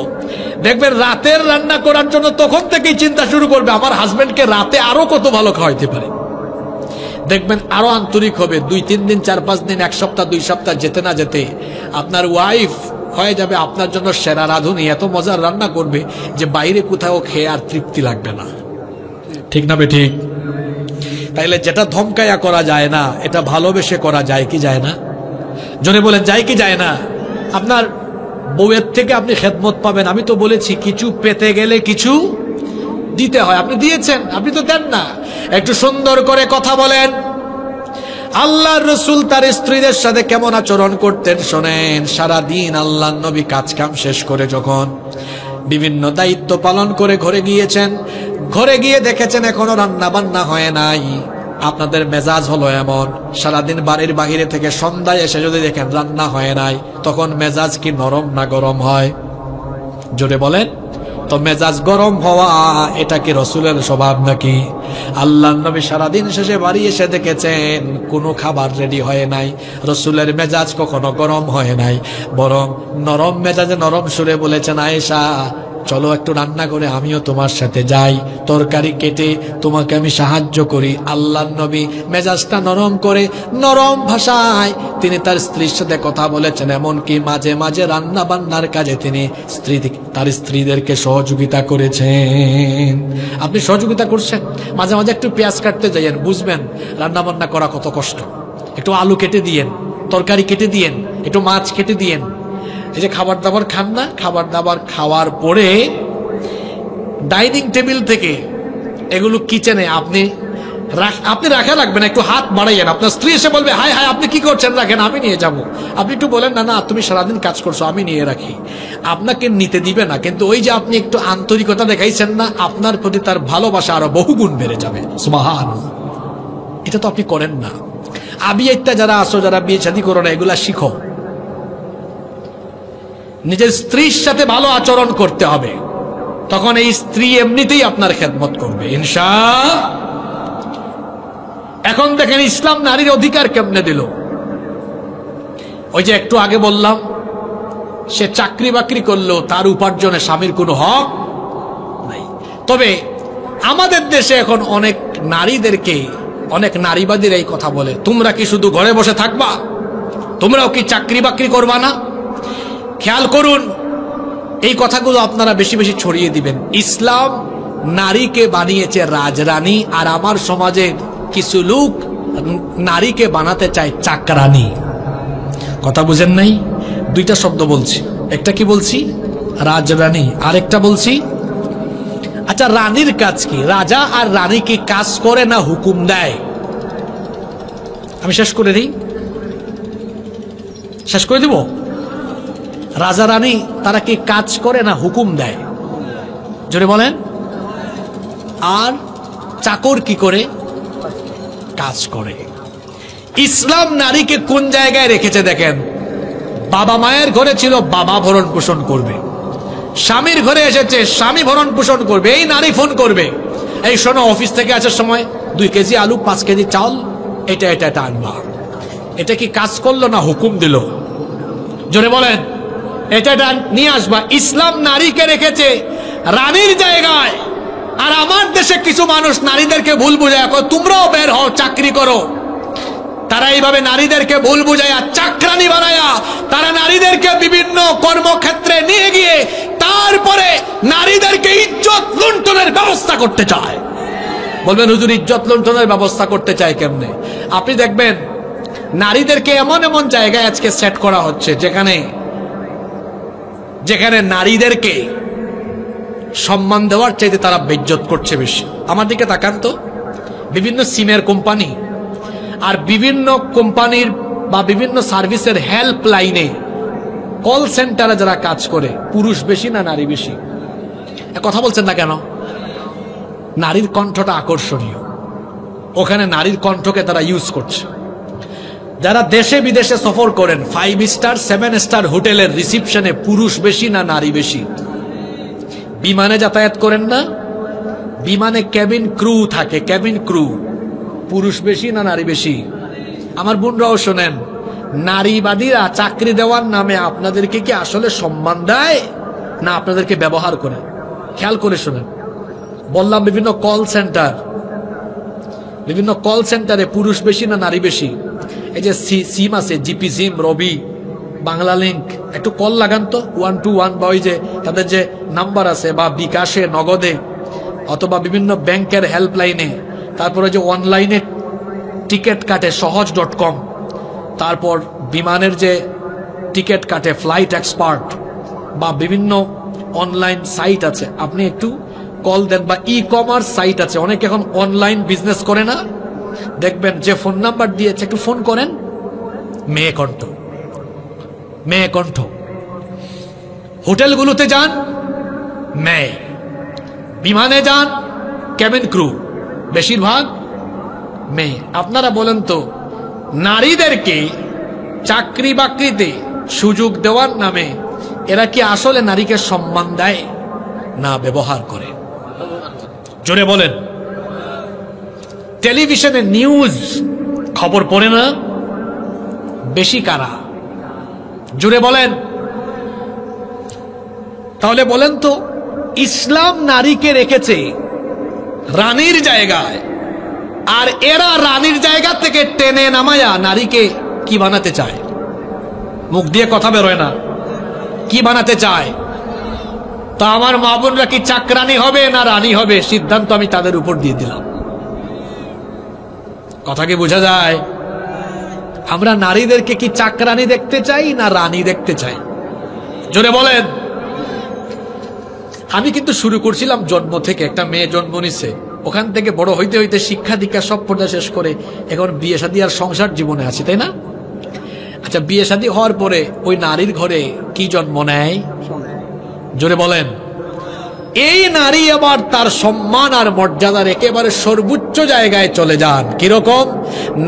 দেখবেন রাতের রান্না করার জন্য তখন থেকেই চিন্তা শুরু করবে, আমার হাজবেন্ডকে রাতে আরো কত ভালো খাওয়াইতে পারে। দেখবেন আরো আন্তরিক হবে। 2-3 দিন 4-5 দিন 1 সপ্তাহ 2 সপ্তাহ যেতে না যেতে আপনার ওয়াইফ হয়ে যাবে আপনার জন্য সেরা রাঁধুনি। এত মজার রান্না করবে যে বাইরে কোথাও খেয়ে আর তৃপ্তি লাগবে না। ঠিক না ঠিক? তাইলে যেটা ধমকায়া করা যায় না, এটা ভালোবেসে করা যায় কি যায় না? জোরে বলেন, যায় কি যায় না? আপনার বউয়ের থেকে আপনি খেদমত পাবেন। আমি তো বলেছি কিছু পেতে গেলে কিছু দিতে হয়। আপনি দিয়েছেন? আপনি তো দেন না। একটু সুন্দর করে কথা বলেন। আল্লাহর রাসূল তার স্ত্রীদের সাথে কেমন আচরণ করতেন শোনেন। সারাদিন আল্লাহর নবী কাজ কাম শেষ করে যখন বিভিন্ন দায়িত্ব পালন করে ঘরে গিয়েছেন, ঘরে গিয়ে দেখেছেন এখনো রান্না বান্না হয় নাই। আপনাদের মেজাজ হলো এমন, সারাদিন বাড়ির বাহিরে থেকে সন্ধ্যায় এসে যদি দেখেন রান্না হয় নাই, তখন মেজাজ কি নরম না গরম হয়? জোরে বলেন তো। মেজাজ গরম হওয়া এটা কি রসুলের স্বভাব নাকি? আল্লাহর নবী সারাদিন শেষে বাড়ি এসে দেখেছেন কোনো খাবার রেডি হয় নাই। রসুলের মেজাজ কখনো গরম হয় নাই, বরং নরম মেজাজে নরম সুরে বলেছেন, আয়েশা চলো একটু রান্না করে আমিও তোমার সাথে যাই, তরকারি কেটে তোমাকে আমি সাহায্য করি। আল্লাহর নবী মেজাজটা নরম করে নরম ভাষায় তিনি তার স্ত্রীর সাথে কথা বলেছেন। এমনকি মাঝে মাঝে রান্না বান্নার কাজে তিনি তার স্ত্রীদেরকে সহযোগিতা করেছেন। আপনি সহযোগিতা করছেন, মাঝে মাঝে একটু পেঁয়াজ কাটতে যাইয়েন, বুঝবেন রান্না বান্না করা কত কষ্ট। একটু আলু কেটে দিয়েন, তরকারি কেটে দিয়েন, একটু মাছ কেটে দিয়েন। এই যে খাবার দাবার খান না, খাবার দাবার খাওয়ার পরে ডাইনিং টেবিল থেকে এগুলো কিচেনে আপনি রাখা লাগবেন। একটু হাত বাড়াইয়েন, আপনার স্ত্রী এসে বলবে হাই হাই আপনি কি করছেন, রাখেন আমি নিয়ে যাব। আপনি একটু বলেন না না তুমি সারাদিন কাজ করছো আমি নিয়ে রাখি। আপনাকে নিতে দিবে না, কিন্তু ওই যে আপনি একটু আন্তরিকতা দেখাইছেন না, আপনার প্রতি তার ভালোবাসা আরো বহুগুণ বেড়ে যাবে। সুবহানাল্লাহ। এটা তো আপনি করেন না। আবিয়াইত্যা যারা আসো, যারা বিয়ে শাদী করো না, এগুলা শিখো। নিজের স্ত্রীর সাথে ভালো আচরণ করতে হবে, তখন এই স্ত্রী এমনিতেই আপনার খেদমত করবে ইনশাআল্লাহ। এখন দেখেন ইসলাম নারীর অধিকার কেমনে দিল। ওই যে একটু আগে বললাম, সে চাকরি বাকরি করলো, তার উপার্জনে স্বামীর কোনো হক নাই। তবে আমাদের দেশে এখন অনেক নারীদেরকে, অনেক নারীবাদীর এই কথা বলে, তোমরা কি শুধু ঘরে বসে থাকবা, তোমরাও কি চাকরি বাকরি করবা না? খেয়াল করুন, এই কথাগুলো আপনারা বেশি বেশি ছড়িয়ে দিবেন। ইসলাম নারীকে বানিয়েছে রাজরানী, আর আমার সমাজের কিছু লোক নারীকে বানাতে চায় চাকরানী। কথা বুঝেন নাই? দুইটা শব্দ বলছি, একটা কি বলছি রাজরানী, আরেকটা বলছি আচ্ছা রানীর কাজ কি? রাজা আর রানী কি কাজ করে না হুকুম দেয়? আমি শেষ করে দিই, শেষ করে দিব। রাজা রানী তারা কি কাজ করে না হুকুম দেয়? জোরে বলেন। আর চাকর কি করে? কাজ করে। ইসলাম নারীকে কোন জায়গায় রেখেছে দেখেন। বাবা মায়ের ঘরে ছিল, বাবা ভরণ পোষণ করবে। স্বামীর ঘরে এসেছে, স্বামী ভরণ পোষণ করবে। এই নারী ফোন করবে, এই শোনো অফিস থেকে আসার সময় 2 কেজি আলু 5 কেজি চাল এটা এটা এটা আনবা। এটা কি কাজ করলো না হুকুম দিল? জোরে বলেন। এটা এটা নিয়ে আসবা। ইসলাম নারীকে রেখেছে রানীর জায়গায়। আর আমার দেশে কিছু মানুষ নারীদেরকে ভুল বুঝায়, তোমরাও বের হও চাকরি করো। তারা এইভাবে নারীদেরকে ভুল বুঝায়া চাকরানি বানায়া তারা নারীদেরকে বিভিন্ন কর্মক্ষেত্রে নিয়ে গিয়ে তারপরে নারীদেরকে ইজ্জত লুণ্ঠনের ব্যবস্থা করতে চায়। বলবেন হুজুর ইজ্জত লুণ্ঠনের ব্যবস্থা করতে চায় কেমনে? আপনি দেখবেন নারীদেরকে এমন এমন জায়গায় আজকে সেট করা হচ্ছে যেখানে যেখানে নারীদেরকে সম্মান দেওয়ার চাইতে তারা বেইজ্জত করছে বেশি। আমার দিকে তাকান তো, বিভিন্ন সিমের কোম্পানি আর বিভিন্ন কোম্পানির বা বিভিন্ন সার্ভিসের হেল্প লাইনে কল সেন্টারে যারা কাজ করে, পুরুষ বেশি না নারী বেশি? কথা বলছেন না কেন? নারীর কণ্ঠটা আকর্ষণীয়, ওখানে নারীর কণ্ঠকে তারা ইউজ করছে। যারা দেশে বিদেশে সফর করেন, 5 স্টার 7 স্টার হোটেলের রিসিপশনে পুরুষ বেশি না নারী বেশি? বিমানে যাতায়াত করেন না, বিমানে ক্যাবিন ক্রু থাকে, ক্যাবিন ক্রু পুরুষ বেশি না নারী বেশি? আমার বোনরাও শোনেন, নারীবাদীরা চাকরি দেওয়ার নামে আপনাদেরকে কি আসলে সম্মান দেয় না আপনাদেরকে ব্যবহার করে? খেয়াল করে শোনেন। বললাম বিভিন্ন কল সেন্টার, বিভিন্ন কল সেন্টারে পুরুষ বেশি না নারী বেশি? এই যে সিম আছে, জিপি সিম, রবি, বাংলা লিংক, একটু কল লাগান তো 121, বা ওই যে তাদের যে নাম্বার আছে, বা বিকাশে, নগদে, অথবা বিভিন্ন ব্যাংকের হেল্পলাইনে, তারপরে যে অনলাইনে টিকিট কাটে সহজ.com, তারপর বিমানের যে টিকিট কাটে ফ্লাইট এক্সপার্ট, বা বিভিন্ন অনলাইন সাইট আছে, আপনি একটু কল দেন, বা ই কমার্স সাইট আছে, অনেকে এখন অনলাইন বিজনেস করে না, দেখবেন যে ফোন নাম্বার দিয়েছে একটু ফোন করেন, মেয়ে কণ্ঠ, মেয়ে কণ্ঠ। হোটেলগুলোতে যান, মেয়ে। বিমানে যান, ক্যাবিন ক্রু, বেশিরভাগ মেয়ে। আপনারা বলেন তো, নারীদেরকে চাকরি বাকরিতে সুযোগ দেওয়ার নামে এরা কি আসলে নারীকে সম্মান দেয় না ব্যবহার করে? জোরে বলেন। টেলিভিশনে নিউজ খবর পড়ে না বেশি কারা? জোরে বলেন। তাহলে বলেন তো, ইসলাম নারীকে রেখেছে রানীর জায়গায়, আর এরা রানীর জায়গা থেকে টেনে নামায়া নারীকে কি বানাতে চায়? মুখ দিয়ে কথা বেরোয় না, কি বানাতে চায়? তা আমার মা বোনরা কি চাকরানি হবে না রানী হবে, সিদ্ধান্ত আমি তাদের উপর দিয়ে দিলাম। কথা কি বোঝা যায়? আমরা নারীদেরকে কি চাকরানি দেখতে চাই না রানী দেখতে চাই? জোরে বলেন। আমি কিন্তু শুরু করছিলাম জন্ম থেকে, একটা মেয়ে জন্ম নিছে, ওখান থেকে বড় হইতে হইতে শিক্ষা দীক্ষা সব পর্দা শেষ করে এখন বিয়ে শাদী আর সংসার জীবনে আছি, তাই না? আচ্ছা, বিয়ে শাদী হওয়ার পরে ওই নারীর ঘরে কি জন্ম নেয়? জোরে বলেন। এই নারী আবার তার সম্মান আর মর্যাদার একেবারে সর্বোচ্চ জায়গায় চলে যান। কিরকম?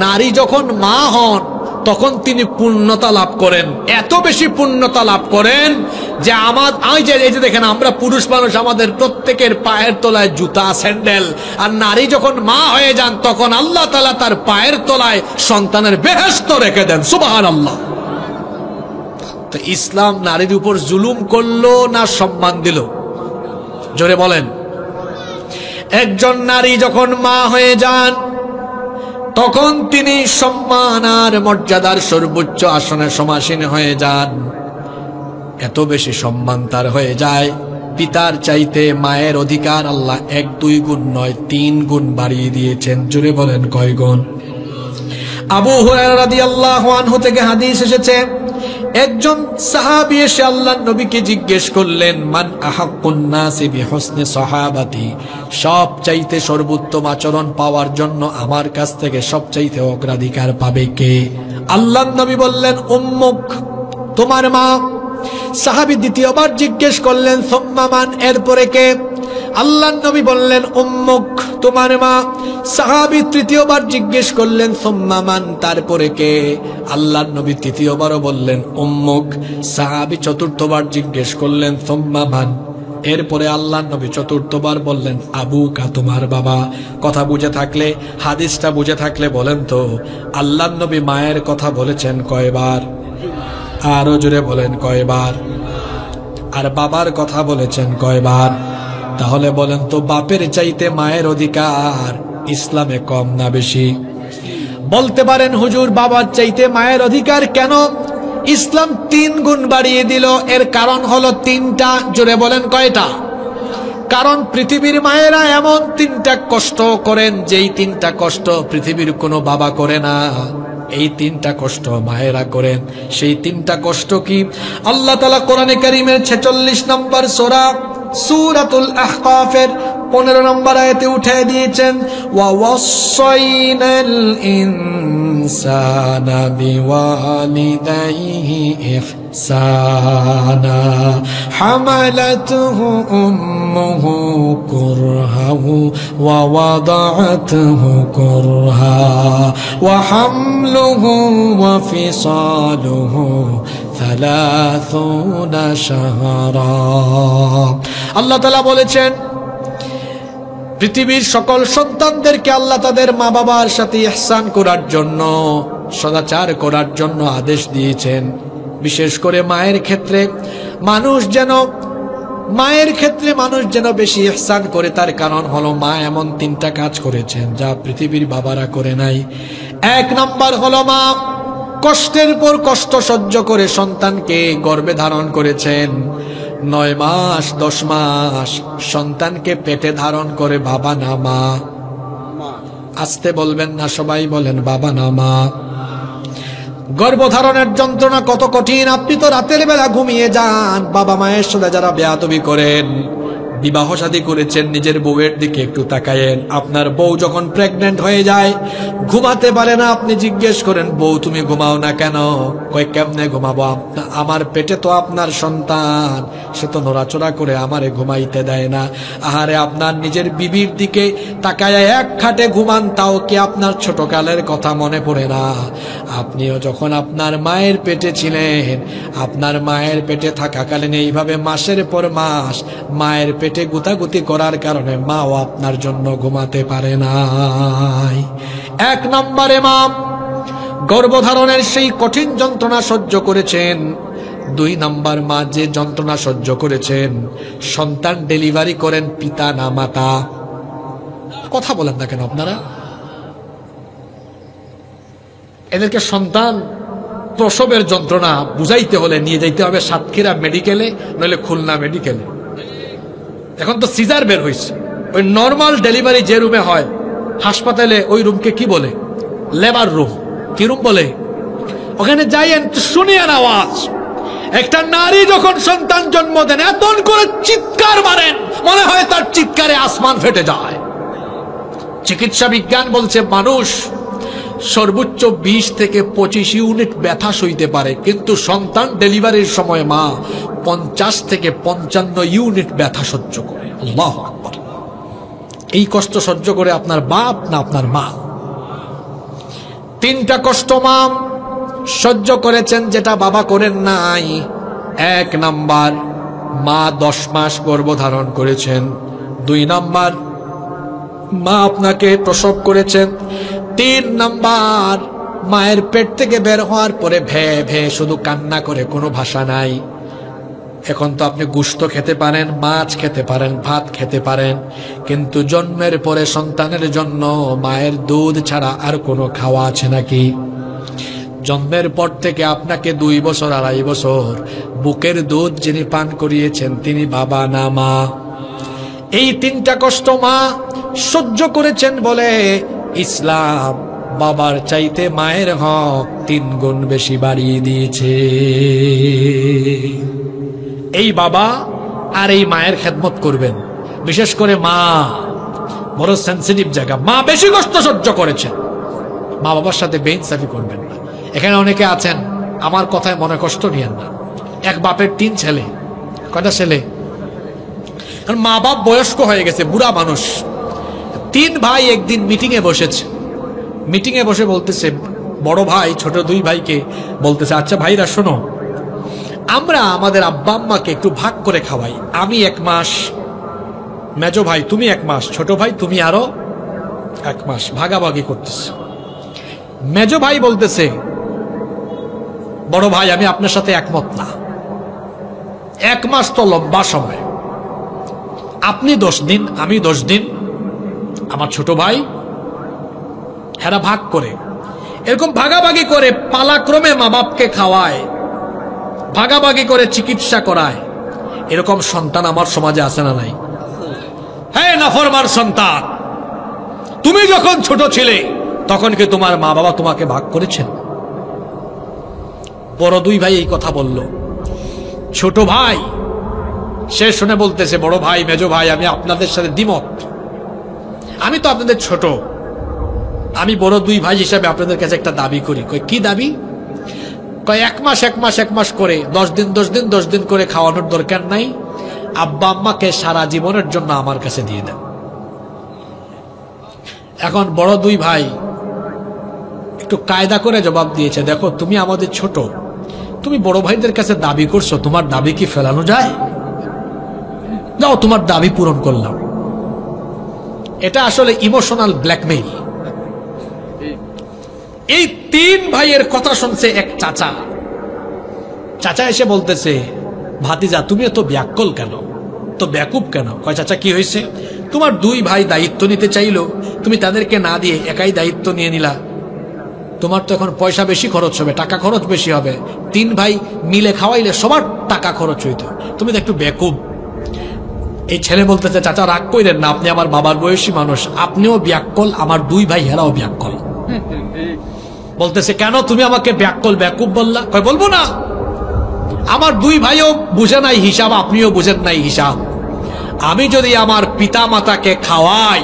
নারী যখন মা হন তখন তিনি পূর্ণতা লাভ করেন, এত বেশি পূর্ণতা লাভ করেন যে এই যে দেখেন, আমরা পুরুষ মানুষ, আমাদের প্রত্যেকের পায়ের তলায় জুতা, স্যান্ডেল, আর নারী যখন মা হয়ে যান তখন আল্লাহ তাআলা তার পায়ের তলায় সন্তানের বেহেশত রেখে দেন। সুবহানাল্লাহ। তো ইসলাম নারীর উপর জুলুম করলো না সম্মান দিল? জোরে বলেন। একজন নারী যখন মা হয়ে যান তখন তিনি সম্মান আর মর্যাদার সর্বোচ্চ আসনে সমাসীন হয়ে যান। এত বেশি সম্মান তার হয়ে যায়, পিতার চাইতে মায়ের অধিকার আল্লাহ 1-2 গুণ নয় 3 গুণ বাড়িয়ে দিয়েছেন। জোরে বলেন কয় গুণ? আবু হুরায়রা রাদিয়াল্লাহু আনহু থেকে হাদিস এসেছে, একজন সাহাবী এসে আল্লাহর নবীকে জিজ্ঞেস করলেন, মান আহাক্কুন নাসি বিহুসনি সাহাবাতি, সবচাইতে সর্বোত্তম আচরণ পাওয়ার জন্য আমার কাছ থেকে সবচাইতে অগ্রাধিকার পাবে কে? আল্লাহর নবী বললেন, উম্মুক, তোমার মা। সাহাবী দ্বিতীয়বার জিজ্ঞেস করলেন, সুম্মা মান, এরপরে কে? আল্লাহর নবী বললেন, উম্মুক, তোমার মা। সাহাবী তৃতীয়বার জিজ্ঞেস করলেন, সুম্মা মান, তারপরে কে? আল্লাহর নবী তৃতীয়বারও বললেন, উম্মুক। সাহাবী চতুর্থবার জিজ্ঞেস করলেন, সুম্মা মান, এরপরে আল্লাহর নবী চতুর্থবার বললেন, আবুকা, তোমার বাবা। কথা বুঝে থাকলে, হাদিসটা বুঝে থাকলে বলেন তো, আল্লাহর নবী মায়ের কথা বলেছেন কয়বার? আরো জোরে বলেন কয়বার? আর বাবার কথা বলেছেন কয়বার? তাহলে বলেন তো, বাপের চাইতে মায়ের অধিকার ইসলামে কম না বেশি? বলতে পারেন, হুজুর বাবার চাইতে মায়ের অধিকার কেন? ইসলাম 3 গুণ বাড়িয়ে দিল। এর কারণ হলো 3টা। জোরে বলেন কয়টা? কারণ পৃথিবীর মায়েরা এমন 3টা কষ্ট করেন, যেই 3টা কষ্ট পৃথিবীর কোনো বাবা করে না। এই 3টা কষ্ট মায়েরা করেন। সেই 3টা কষ্ট কি? আল্লাহ তাআলা কোরআনে কারীমের 46 নম্বর সূরা সূরাতুল আহকাফের 15 নম্বর আয়াতে উঠিয়ে দিয়েছেন, ওয়া ওয়াসাইনাল ইনসানা বিওয়ালিদাইহি ইহসানা হামালাতুহু উম্মুহু কুরহাহু ওয়া ওয়াদাআতুহু কুরহা ওয়া হামলুহু ওয়া ফিসালুহু 30 শাহরা। আল্লাহ তাআলা বলেছেন, পৃথিবীর সকল সন্তানদেরকে আল্লাহ তাদের মা বাবার সাথে ইহসান করার জন্য, সদাচার করার জন্য আদেশ দিয়েছেন। বিশেষ করে মায়ের ক্ষেত্রে মানুষ যেন মায়ের ক্ষেত্রে মানুষ যেন বেশি ইহসান করে, তার কারণ হলো মা এমন 3টা কাজ করেছেন যা পৃথিবীর বাবারা করে নাই। 1 নাম্বার হলো মা কষ্টের পর কষ্ট সহ্য করে সন্তানকে গর্ভে ধারণ করেছেন। 9 মাস 10 মাস সন্তানকে পেটে ধারণ করে, বাবা না মা? আসতে বলবেন না, সবাই বলেন বাবা না মা? গর্ভধারণের যন্ত্রণা কত কঠিন। আপনি তো রাতের বেলা ঘুমিয়ে যান। বাবা মায়ের সাথে যারা বেয়াদবি করেন, বিবাহ শাদী করেছেন, নিজের বউয়ের দিকে একটু তাকায়েন। আপনার বউ যখন প্রেগনেন্ট হয়ে যায়, ঘুমাতে পারে না, আপনি জিজ্ঞেস করেন বউ তুমি ঘুমাও না কেন? কই কেমনে ঘুমাবো, আমার পেটে তো আপনার সন্তান, সে তো নড়াচড়া করে আমারে ঘুমাইতে দেয় না। আহারে, আপনার নিজের বিবির দিকে তাকায় এক খাটে ঘুমান, তাও কি আপনার ছোটকালের কথা মনে পড়ে না? আপনিও যখন আপনার মায়ের পেটে ছিলেন, আপনার মায়ের পেটে থাকাকালীন এইভাবে মাসের পর মাস মায়ের পেটে গুতাগুতি করার কারণে মাও আপনার জন্য ঘুমাতে পারে নাই। 1 নম্বরে মা গর্ভধারণের সেই কঠিন যন্ত্রণা সহ্য করেছেন। 2 নম্বর মা যে যন্ত্রণা সহ্য করেছেন, সন্তান ডেলিভারি করেন পিতা না মাতা? কথা বলেন না কেন আপনারা? এদেরকে সন্তান প্রসবের যন্ত্রণা বুঝাইতে হলে নিয়ে যাইতে হবে সাতক্ষীরা মেডিকেলে, নইলে খুলনা মেডিকেলে। এখন তো সিজার বের হয়েছে। ওই নর্মাল ডেলিভারি যে রুমে হয় হাসপাতালে, ওই রুমকে কি বলে? Labour room. কি রুম বলে? ওখানে যাইয়েন, শুনিয়েন আওয়াজ। একটা নারী যখন সন্তান জন্ম দেন, এত করে চিৎকার মারেন, মনে হয় তার চিৎকারে আসমান ফেটে যায়। চিকিৎসা বিজ্ঞান বলছে মানুষ সর্বোচ্চ 20 থেকে 25 ইউনিট ব্যথা সইতে পারে, কিন্তু সন্তান ডেলিভারির সময় মা 50 থেকে 55 ইউনিট ব্যথা সহ্য করে। আল্লাহু আকবার। এই কষ্ট সহ্য করে আপনার বাপ না আপনার মা? 3টা কষ্ট মা সহ্য করেছেন যেটা বাবা করেন নাই। 1 নাম্বার মা 10 মাস গর্ভধারণ করেছেন। 2 নাম্বার মা আপনাকে প্রসব করেছেন। 3 নাম্বার মায়ের পেট থেকে বের হওয়ার পরে ভে ভে শুধু কান্না করে, কোনো ভাষা নাই। এখন তো আপনি গোশত খেতে পারেন, মাছ খেতে পারেন, ভাত খেতে পারেন, কিন্তু জন্মের পরে সন্তানের জন্য মায়ের দুধ ছাড়া আর কোনো খাওয়া আছে নাকি? জন্মের পর থেকে আপনাকে 2 বছর 2.5 বছর বুকের দুধ যিনি পান করিয়েছেন, তিনি বাবা না মা? এই 3টা কষ্ট মা সহ্য করেছেন বলে ইসলাম বাবার চাইতে মায়ের হক 3 গুণ বেশি বাড়িয়ে দিয়েছে। এই বাবা আর এই মায়ের খেদমত করবেন। বিশেষ করে মা বড় সেন্সিটিভ জায়গা, মা বেশি কষ্ট সহ্য করেছেন। মা বাবার সাথে বেইনসাফি করবেন না। এখানে অনেকে আছেন, আমার কথায় মনে কষ্ট নিয়েন না। এক বাপের 3 ছেলে। কয়টা ছেলে? মা বাপ বয়স্ক হয়ে গেছে, বুড়া মানুষ। 3 ভাই একদিন মিটিং এ বসেছে। মিটিং এ বসে বলতেছে, বড় ভাই ছোট 2 ভাইকে বলতেছে, আচ্ছা ভাইরা শোনো, আমরা আমাদের আব্বা আম্মাকে একটু ভাগ করে খাওয়াই। আমি 1 মাস, মেজো ভাই তুমি 1 মাস, ছোট ভাই তুমি আরো 1 মাস, ভাগাভাগি করতেছে। মেজো ভাই বলতেছে, বড় ভাই আমি আপনার সাথে একমত না। 1 মাস তো লম্বা সময়, আপনি 10 দিন, আমি 10 দিন, আমার ছোট ভাই, এরা ভাগ করে, এরকম ভাগাভাগি করে পালাক্রমে মা বাপকে খাওয়ায়, ভাগাভাগি করে চিকিৎসা করায়। এরকম সন্তান আমার সমাজে আছে না নাই? হ্যাঁ, নাফরমান সন্তান। তুমি যখন ছোট ছিলে তখন কি তোমার মা বাবা তোমাকে ভাগ করেছেন? বড় 2 ভাই এই কথা বলল। ছোট ভাই সে শুনে বলতেছে, বড় ভাই মেজো ভাই আমি আপনাদের সাথে দ্বিমত। আমি তো আপনাদের ছোট, আমি বড় 2 ভাই হিসাবে আপনাদের কাছে একটা দাবি করি। কই কি দাবি? কয় 1 মাস 1 মাস 1 মাস করে 10 দিন 10 দিন 10 দিন করে খাওয়ানোর দরকার নাই, আব্বা আম্মাকে সারা জীবনের জন্য আমার কাছে দিয়ে দেন। এখন বড় 2 ভাই একটু কায়দা করে জবাব দিয়েছে, দেখো তুমি আমাদের ছোট, তুমি বড় ভাইদের কাছে দাবি করছো, তোমার দাবি কি ফেলানো যায়? যাও তোমার দাবি পূরণ করলাম। এটা আসলে ইমোশনাল ব্ল্যাকমেইল। এই 3 ভাইয়ের কথা শুনছে এক চাচা। চাচা এসে বলতেছে, ভাতিজা তুমি এত ব্যাকুল কেন? এত ব্যাকুব কেন? কয় চাচা কি হয়েছে? তোমার দুই ভাই দায়িত্ব নিতে চাইলো, তুমি তাদেরকে না দিয়ে একাই দায়িত্ব নিয়ে নিলা। তোমার তো এখন পয়সা বেশি খরচ হবে, টাকা খরচ বেশি হবে, তিন ভাই মিলে খাওয়াইলে সবার টাকা খরচ হইতো, তুমি তো একটু ব্যাকুব। এই ছেলে বলতেছে চাচা রাগ কইরেন না, আপনি আমার বাবার বয়সী মানুষ, আপনিও ব্যাককল, আমার দুই ভাই হেরাও ব্যাককল। বলতেছে কেন তুমি আমাকে ব্যাককল ব্যাকুব বললা? কয় বলবো না, আমার দুই ভাইও বুঝে নাই হিসাব, আপনিও বুঝেন নাই হিসাব। আমি যদি আমার পিতা মাতাকে খাওয়াই,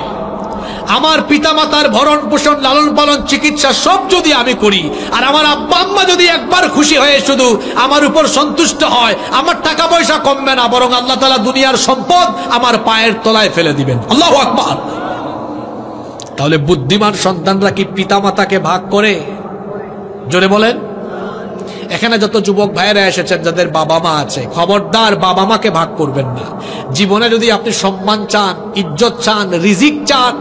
আমার পিতা মাতার ভরণ পোষণ লালন পালন চিকিৎসা সব যদি আমি করি, আর আমার আব্বা আম্মা যদি একবার খুশি হয়ে শুধু আমার উপর সন্তুষ্ট হয়, আমার টাকা পয়সা কমবে না, বরং আল্লাহ তাআলা দুনিয়ার সম্পদ আমার পায়ের তলায় ফেলে দিবেন। আল্লাহু আকবার। তাহলে বুদ্ধিমান সন্তানরা কি পিতা মাতাকে ভাগ করে? জোরে বলেন। এখানে যত যুবক ভাইয়েরা এসেছেন যাদের বাবা মা আছে, খবরদার বাবা মাকে ভাগ করবেন না। জীবনে যদি আপনি সম্মান চান, ইজ্জত চান, রিজিক চান,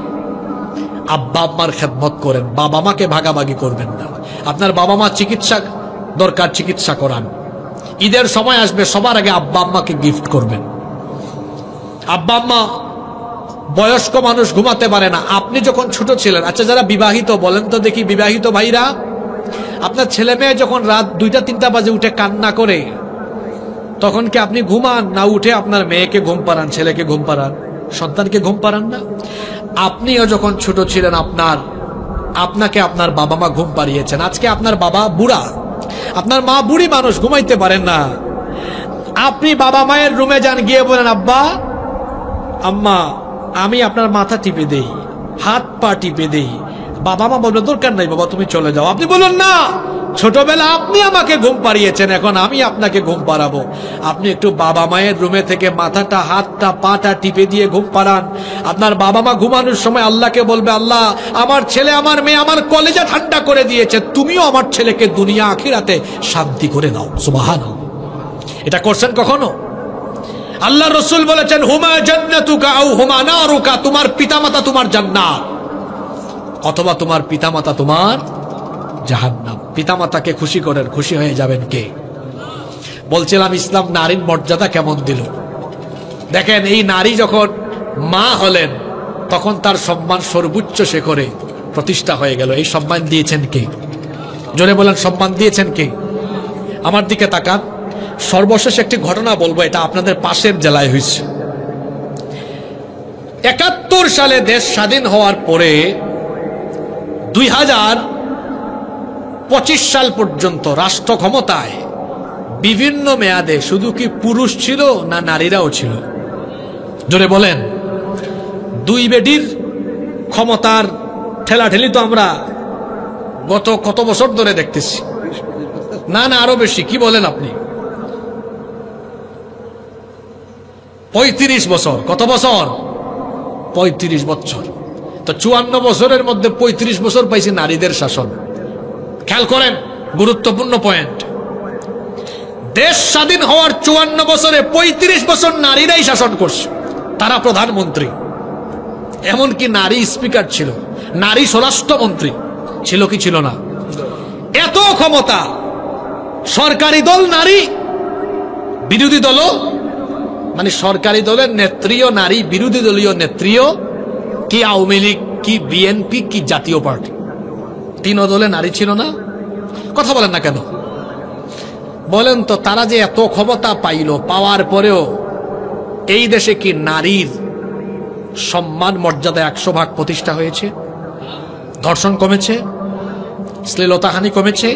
আব্বা আম্মার খেদমত করেন, বাবা মাকে ভাগাভাগি করবেন না। আপনার বাবা মা চিকিৎসা দরকার, চিকিৎসা করান। ঈদের সময় আসবে, সবার আগে আব্বা আম্মাকে গিফট করবেন। আব্বা আম্মা বয়স্ক মানুষ ঘুমাতে পারে না, আপনি যখন ছোট ছিলেন, আচ্ছা যারা বিবাহিত বলেন তো দেখি, বিবাহিত ভাইরা, আপনার ছেলে মেয়ে যখন রাত 2টা-3টা বাজে উঠে কান্না করে, তখন কি আপনি ঘুমান না উঠে আপনার মেয়েকে ঘুম পাড়ান, ছেলেকে ঘুম পাড়ান, সন্তানকে ঘুম পাড়ান না? আপনিও যখন ছোট ছিলেন আপনাকে আপনার বাবা মা ঘুম পাড়িয়েছেন। আজকে আপনার বাবা বুড়া, আপনার মা বুড়ি মানুষ, ঘুমাইতে পারেন না। আপনি বাবা মায়ের রুমে যান, গিয়ে বলেন আব্বা আম্মা আমি আপনার মাথা টিপে দেই, হাত পা টিপে দেই। বাবা মা বলবে দরকার নাই বাবা, তুমি চলে যাও। আপনি বলুন না, ছোটবেলা আপনি আমাকে ঘুম পাড়িয়েছেন, এখন আমি আপনাকে ঘুম পাড়াবো। আপনি একটু বাবা মায়ের রুমে থেকে মাথাটা, হাতটা, পাটা টিপে দিয়ে ঘুম পাড়ান। আপনার বাবা মা ঘুমানোর সময় আল্লাহকে বলবে, আল্লাহ আমার ছেলে আমার মেয়ে আমার কলেজা ঠান্ডা করে দিয়েছে, তুমিও আমার ছেলেকে দুনিয়া আখিরাতে শান্তি করে দাও। সুবহানাল্লাহ। এটা করছেন কখনো? আল্লাহ রসুল বলেছেন হুমা জান্নাতুকা আও হুমা নারুকা, তোমার পিতামাতা তোমার জান্নাত, অথবা তোমার পিতামাতা তোমার জাহান্নাম। পিতামাতাকে খুশি করেন, খুশি হয়ে যাবেন কে? বলছিলাম ইসলাম নারীর মর্যাদা কেমন দিল। দেখেন, এই নারী যখন মা হলেন তখন তার সম্মান সর্বোচ্চ শিখরে প্রতিষ্ঠা হয়ে গেল। এই সম্মান দিয়েছেন কে? জোরে বলেন, সম্মান দিয়েছেন কে? আমার দিকে তাকান। সর্বশেষ একটি ঘটনা বলবো, এটা আপনাদের পাশের জেলায় হয়েছে। 71 সালে দেশ স্বাধীন হওয়ার পরে 2025 সাল পর্যন্ত রাষ্ট্র ক্ষমতায় বিভিন্ন মেয়াদে শুধু কি পুরুষ ছিল না নারীরাও ছিল? জোরে বলেন। দুই বেডির ক্ষমতার ঠেলাঠেলি তো আমরা গত কত বছর ধরে দেখতেছি। না না, আরো বেশি। কি বলেন আপনি? 35 বছর। কত বছর? 35 বছর। তো 54 বছরের মধ্যে 35 বছর পাইছে নারীদের শাসন। খেয়াল করেন, গুরুত্বপূর্ণ পয়েন্ট। দেশ স্বাধীন হওয়ার 54 বছরে 35 বছর নারীরাই শাসন করছে। তারা প্রধানমন্ত্রী, এমনকি নারী স্পিকার ছিল, নারী স্বরাষ্ট্রমন্ত্রী ছিল কি ছিল না? এত ক্ষমতা। সরকারি দল নারী, বিরোধী দলও, মানে সরকারি দলের নেত্রীও নারী, বিরোধী দলীয় নেত্রীও, কি আওয়ামী লীগ, কি বিএনপি, কি জাতীয় পার্টি, 3 দলে নারী ছিল না? কথা বলেন না কেন? বলেন তো, তারা যে এত ক্ষমতা পাইল, পাওয়ার পরেও এই দেশে কি নারীর সম্মান মর্যাদা 100% প্রতিষ্ঠা হয়েছে? ধর্ষণ কমেছে? শ্লীলতাহানি কমেছে?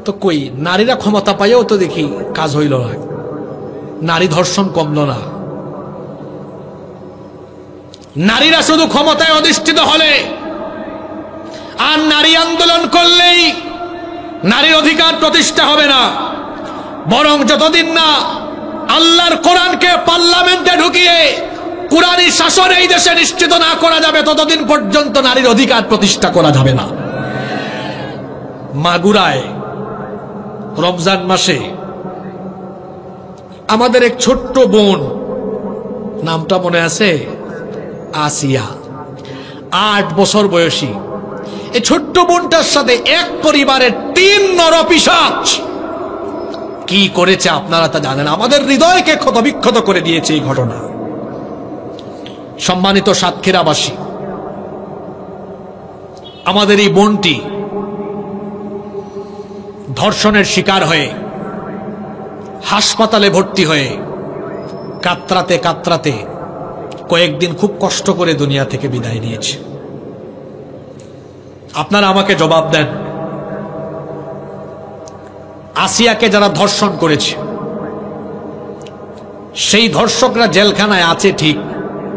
তো কই, নারীরা ক্ষমতা পাইও তো দেখি কাজ হইল না, নারী ধর্ষণ কমল না। নারীরা শুধু ক্ষমতায় অধিষ্ঠিত হলে আর নারী আন্দোলন করলেই নারীর অধিকার প্রতিষ্ঠা হবে না, বরং যতদিন না আল্লাহর কোরআনকে পার্লামেন্টে ঢুকিয়ে কোরআনী শাসন এই দেশে নিশ্চিত না করা যাবে, ততদিন পর্যন্ত নারীর অধিকার প্রতিষ্ঠা করা যাবে না। মাগুরায় রমজান মাসে আমাদের এক ছোট্ট বোন, নামটা মনে আছে? আসিয়া, 8 বছর বয়সী। এই ছোট্ট বোনটার সাথে এক পরিবারের 3 নরপিশাচ কি করেছে আপনারা তা জানেন। আমাদের হৃদয়কে ক্ষতবিক্ষত করে দিয়েছে এই ঘটনা। সম্মানিত সাতক্ষীরাবাসী, আমাদের এই বোনটি ধর্ষণের শিকার হয়ে হাসপাতালে ভর্তি হয়ে কাতরাতে কাতরাতে কয়েকদিন খুব কষ্ট করে দুনিয়া থেকে বিদায় নিয়েছে। আপনারা আমাকে জবাব দেন, আসিয়াকে যারা ধর্ষণ করেছে সেই ধর্ষকরা জেলখানায় আছে ঠিক,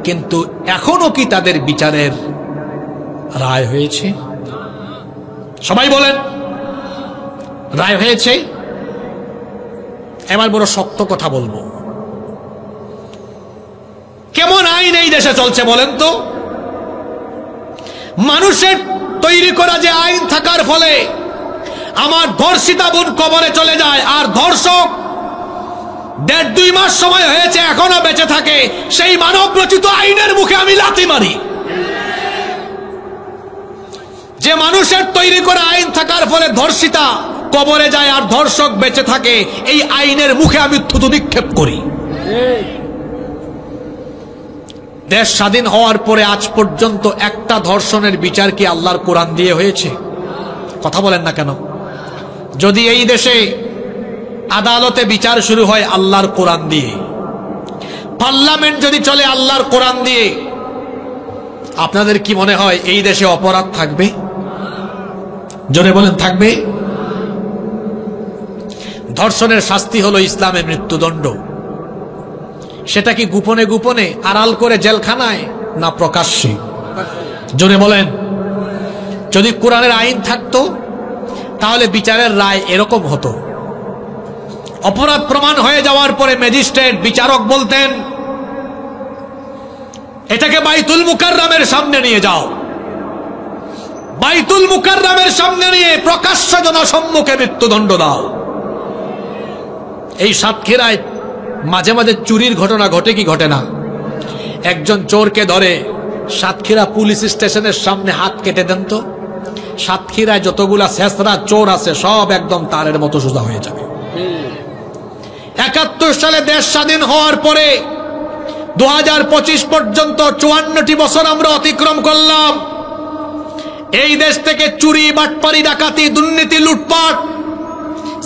কিন্তু এখনো কি তাদের বিচারের রায় হয়েছে? সবাই বলেন, রায় হয়েছে? এবার বড় শক্ত কথা বলবো, কেমন আইন এই দেশে চলছে বলেন তো? মানুষের তৈরি করা যে আইন থাকার ফলে আমার ধর্ষিতা বোন কবরে চলে যায়, আর ধর্ষক 1.5-2 মাস সময় হয়েছে এখনো বেঁচে থাকে, সেই মানব রচিত আইনের মুখে আমি লাথি মারি। যে মানুষের তৈরি করা আইন থাকার ফলে ধর্ষিতা কবরে যায় আর ধর্ষক বেঁচে থাকে, এই আইনের মুখে আমি থুতু নিক্ষেপ করি। দেশ স্বাধীন হওয়ার পরে আজ পর্যন্ত একটা ধর্ষণের বিচার কি আল্লাহর কোরআন দিয়ে হয়েছে? কথা বলেন না কেন? যদি এই দেশে আদালতে বিচার শুরু হয় আল্লাহর কোরআন দিয়ে, পার্লামেন্ট যদি চলে আল্লাহর কোরআন দিয়ে, আপনাদের কি মনে হয় এই দেশে অপরাধ থাকবে? জোরে বলেন, থাকবে? ধর্ষণের শাস্তি হলো ইসলামে মৃত্যুদণ্ড। সেটা কি গোপনে গোপনে আড়াল করে জেলখানায়, না প্রকাশ্যে? জোরে বলেন। যদি কোরআনের আইন থাকতো তাহলে বিচারের রায় এরকম হতো। অপরাধ প্রমাণ হয়ে যাওয়ার পরে ম্যাজিস্ট্রেট বিচারক বলতেন, এটাকে বাইতুল মুকাররমের সামনে নিয়ে যাও, বাইতুল মুকাররমের সামনে নিয়ে প্রকাশ্য জনসম্মুখে মৃত্যুদণ্ড দাও। এই সাতক্ষীরায় মাঝে মাঝে চুরির ঘটনা ঘটে কি ঘটে না? একজন চোরকে ধরে সাতক্ষীরা পুলিশ স্টেশনের সামনে হাত কেটে দেন তো, সাতক্ষীরায় যতগুলা শেষরা চোর আছে সব একদম তারের মতো সোজা হয়ে যাবে। 71 সালে দেশ স্বাধীন হওয়ার পরে 2025 পর্যন্ত 54টি বছর আমরা অতিক্রম করলাম। এই দেশ থেকে চুরি, বাটপারি, ডাকাতি, দুর্নীতি, লুটপাট,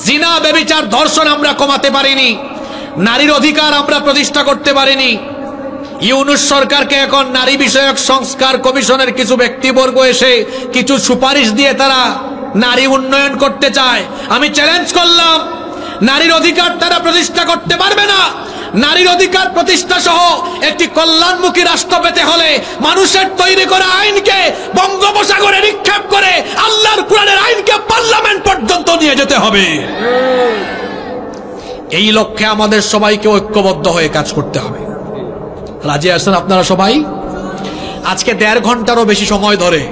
জিনা, ব্যভিচার, ধর্ষণ আমরা কমাতে পারিনি। নারীর অধিকার আমরা প্রতিষ্ঠা করতে পারিনি। ইউনূস সরকারকে এখন নারী বিষয়ক সংস্কার কমিশনের কিছু ব্যক্তিবর্গ এসে কিছু সুপারিশ দিয়ে তারা নারী উন্নয়ন করতে চায়। আমি চ্যালেঞ্জ করলাম, নারীর অধিকার তারা প্রতিষ্ঠা করতে পারবে না। নারীর অধিকার প্রতিষ্ঠা সহ একটি কল্যাণমুখী রাষ্ট্র পেতে হলে মানুষের তৈরি করা আইনকে বঙ্গোপসাগরে নিক্ষেপ করে আল্লাহর কোরআনের আইনকে পার্লামেন্ট পর্যন্ত নিয়ে যেতে হবে। এই লক্ষ্যে আমাদের সবাইকে ঐক্যবদ্ধ হয়ে কাজ করতে হবে। রাজি আছেন আপনারা সবাই? আজকে 1.5 ঘন্টারও বেশি সময় ধরে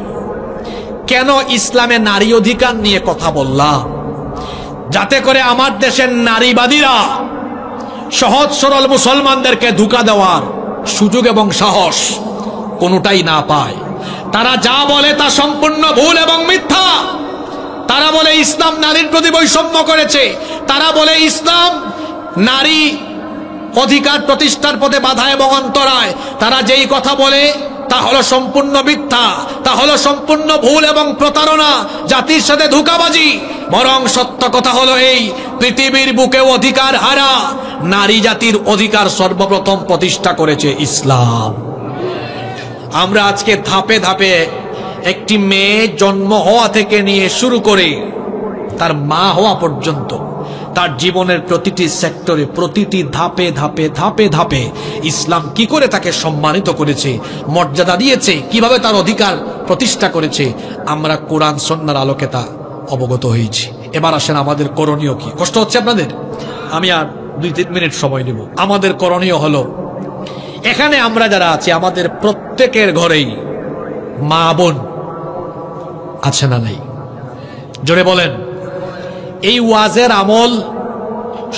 কেন ইসলামে নারী অধিকার নিয়ে কথা বললাম? যাতে করে আমার দেশের নারীবাদীরা সহজ সরল মুসলমানদেরকে ধোঁকা দেওয়ার সুযোগ এবং সাহস কোনোটাই না পায়। তারা যা বলে তা সম্পূর্ণ ভুল এবং মিথ্যা। তারা বলে ইসলাম নারীর প্রতি বৈষম্য করেছে, তারা বলে ইসলাম নারী অধিকার প্রতিষ্ঠার পথে বাধা এবং অন্তরায়। তারা যেই কথা বলে তা হলো সম্পূর্ণ মিথ্যা, তা হলো সম্পূর্ণ ভুল এবং প্রতারণা, জাতির সাথে ধোঁকাবাজি। বরং সত্য কথা হলো এই, পৃথিবীর বুকে অধিকার হারা নারী জাতির অধিকার সর্বপ্রথম প্রতিষ্ঠা করেছে ইসলাম। আমরা আজকে ধাপে ধাপে একটি মেয়ে জন্ম হওয়া থেকে নিয়ে শুরু করে তার মা হওয়া পর্যন্ত তার জীবনের প্রতিটি সেক্টরে, প্রতিটি ধাপে ধাপে ধাপে ধাপে ইসলাম কি করে তাকে সম্মানিত করেছে, মর্যাদা দিয়েছে, কিভাবে তার অধিকার প্রতিষ্ঠা করেছে, আমরা কোরআন সুন্নাহর আলোকে তা অবগত হয়েছি। এবার আসেন আমাদের করণীয় কি। কষ্ট হচ্ছে আপনাদের? আমি আর 2-3 মিনিট সময় নেব। আমাদের করণীয় হলো, এখানে আমরা যারা আছি আমাদের প্রত্যেকের ঘরেই মা বোন আছে না নাই? জোরে বলেন। এই ওয়াজের আমল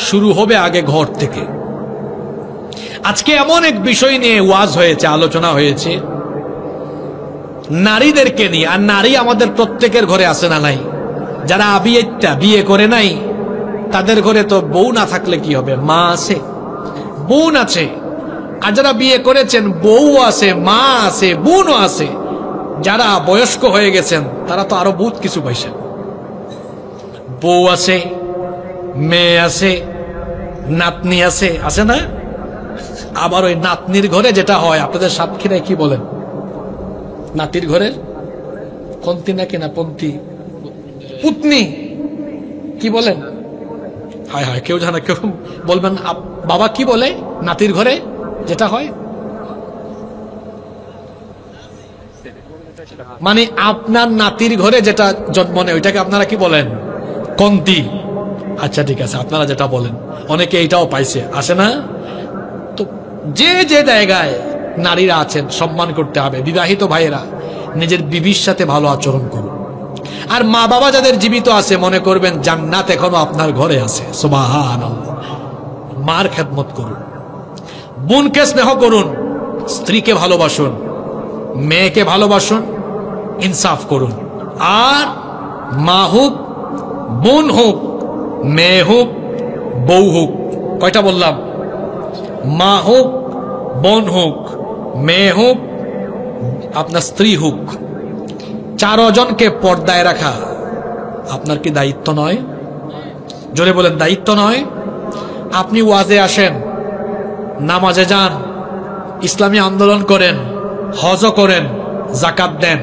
শুরু হবে আগে ঘর থেকে। আজকে এমন এক বিষয় নিয়ে ওয়াজ হয়েছে, আলোচনা হয়েছে নারীদেরকে নিয়ে। আর নারী আমাদের প্রত্যেকের ঘরে আছে না নাই? যারা বিয়ে করে নাই তাদের ঘরে তো বউ না থাকলে কি হবে, মা আছে, বোন আছে। আর যারা বিয়ে করেছেন বউ আছে, মা আছে, বোনও আছে। যারা বয়স্ক হয়ে গেছেন তারা তো আরো বহুত কিছু পাইছেন, বউ আছে, মেয়ে আছে, নাতনি আছে, আছে না? আবার ওই নাতনির ঘরে যেটা হয়, আপনাদের সাতক্ষীরায় কি বলেন, নাতির ঘরের কন্তি নাকি না পন্থী, পুতনি কি বলেন? হায় হায়, কেউ জানে, কেউ বলবেন বাবা কি বলে নাতির ঘরে যেটা হয়? মানে আপনার নাতির ঘরে যেটা জন্ম নেয় ওইটাকে আপনারা কি বলেন? কন্তি। আচ্ছা ঠিক আছে, আপনারা যেটা বলেন। অনেকে এইটাও পাইছে, আসে না? তো যে যে জায়গায় নারীরা আছেন সম্মান করতে হবে। বিবাহিত ভাইয়েরা নিজের বিবির সাথে ভালো আচরণ করুন। আর মা বাবা যাদের জীবিত আছে মনে করবেন জান্নাত এখনো আপনার ঘরে আছে। সুবহানাল্লাহ। মার খেদমত করুন, বোনকে স্নেহ করুন, স্ত্রীকে ভালোবাসুন, মেয়েকে ভালোবাসুন, ইনসাফ করুন। আর মা হোক, বোন হোক, মেয়ে হোক, বউ হোক, কয়টা বললাম? মা হোক, বোন হোক, মেয়ে হোক, আপনার স্ত্রী হোক, চারজনকে পর্দায় রাখা আপনার কি দায়িত্ব নয়? জোরে বলেন, দায়িত্ব নয়? আপনি ওয়াজে আসেন, নামাজে যান, ইসলামী আন্দোলন করেন, হজ করেন, যাকাত দেন,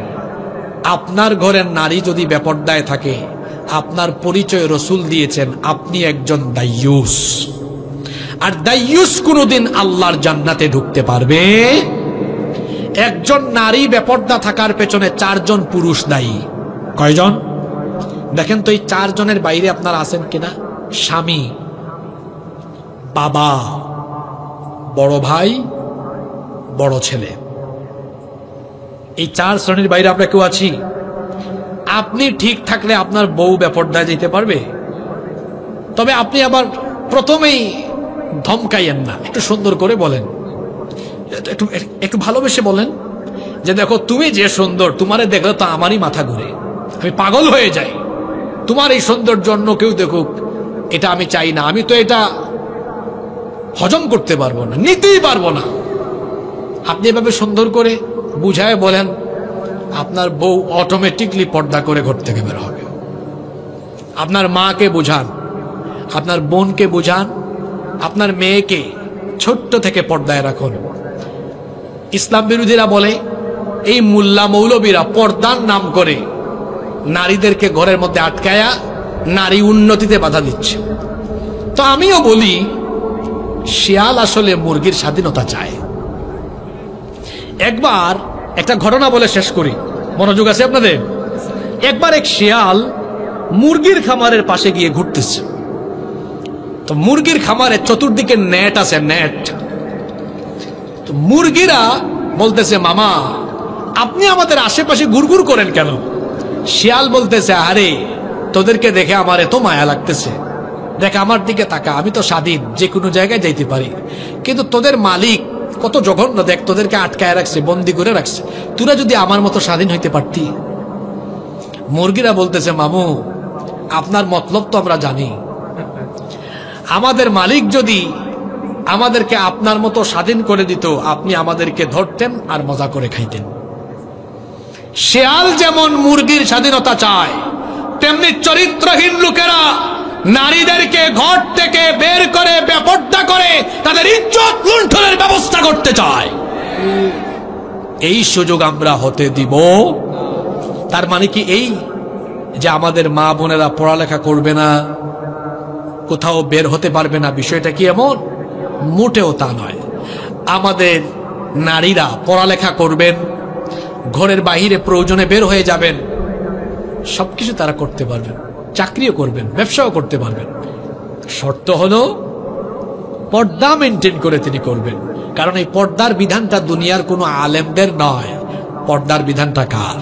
আপনার ঘরের নারী যদি বেপর্দায় থাকে, আপনার পরিচয় রসুল দিয়েছেন আপনি একজন দাইয়ুস। আর দাইয়ুস কোনদিন আল্লাহর জান্নাতে ঢুকতে পারবে? একজন নারী বেপর্দা থাকার পেছনে 4 জন পুরুষ দায়ী। কয়জন? দেখেন তো এই 4 জনের বাইরে আপনারা আছেন কিনা? স্বামী, বাবা, বড় ভাই, বড় ছেলে, এই 4 শ্রেণীর বাইরে আমরা কেউ আছি? আপনি ঠিক থাকলে আপনার বউ বেপর্দায় যেতে পারবে? তবে আপনি আবার প্রথমেই ধমকাইয়েন না, একটু সুন্দর করে বলেন, একটু ভালোবেসে বলেন যে দেখো তুমি যে সুন্দর, তোমারে দেখলে তো আমারই মাথা ঘুরে, আমি পাগল হয়ে যাই, তোমার এই সৌন্দর্য অন্য কেউ দেখুক এটা আমি চাই না, আমি তো এটা হজম করতে পারবো না, নিতেই পারবো না। আপনি এভাবে সুন্দর করে বুঝায় বলেন, আপনার বউ অটোমেটিকলি পর্দা করে ঘর থেকে বের হবে। আপনার মাকে বুঝান, আপনার বোনকে বুঝান, আপনার মেয়েকে ছোট্ট থেকে পর্দায় রাখুন। ইসলাম বিরোধীরা বলে এই মুল্লা মৌলবীরা পর্দার নাম করে নারীদেরকে ঘরের মধ্যে আটকায়া নারী উন্নতিতে বাধা দিচ্ছে। তো আমিও বলি শিয়াল আসলে মুরগির স্বাধীনতা চায়। একবার একটা ঘটনা বলে শেষ করি, মনোযোগ আছে আপনাদের? একবার এক শিয়াল মুরগির খামারের পাশে গিয়ে ঘুরতেছে। তো মুরগির খামারে চতুর্দিকে নেট আছে, নেট। তো মুরগিরা বলতেছে, মামা আপনি আমাদের আশেপাশে ঘুরঘুর করেন কেন? শিয়াল বলতেছে, আরে তোদেরকে দেখে আমার এত মায়া লাগতেছে, দেখ আমার দিকে তাকা, আমি তো স্বাধীন, যে কোনো জায়গায় যাইতে পারি, কিন্তু তোদের মালিক কত জঘন্য, দেখ তোদেরকে আটকায় রাখছে, বন্দি করে রাখছে, তোরা যদি আমার মতো স্বাধীন হইতে পারতি। মুরগিরা বলতেছে, মামু আপনার মতলব তো আমরা জানি, আমাদের মালিক যদি আমাদেরকে আপনার মতো স্বাধীন করে দিত, আপনি আমাদেরকে ধরতেন আর মজা করে খাইতেন। শিয়াল যেমন মুরগির স্বাধীনতা চায়, তেমনি চরিত্রহীন লোকেরা নারীদেরকে ঘর থেকে বের করে বেপর্দা করে তাদের ইজ্জত লুণ্ঠনের ব্যবস্থা করতে চায়। এই সুযোগ আমরা হতে দিব? তার মানে কি এই যে আমাদের মা বোনেরা পড়ালেখা করবে না, কোথাও বের হতে পারবে না, বিষয়টা কি এমন? মোটেও তা নয়। আমাদের নারীরা পড়ালেখা করবেন, ঘরের বাহিরে প্রয়োজনে বের হয়ে যাবেন, সবকিছু তারা করতে পারবেন, চাকরিও করবেন, ব্যবসাও করতে পারবেন। শর্ত হলো পর্দা মেনটেন করে তিনি করবেন। কারণ এই পর্দার বিধানটা দুনিয়ার কোনো আলেমদের নয়, পর্দার বিধানটা কার?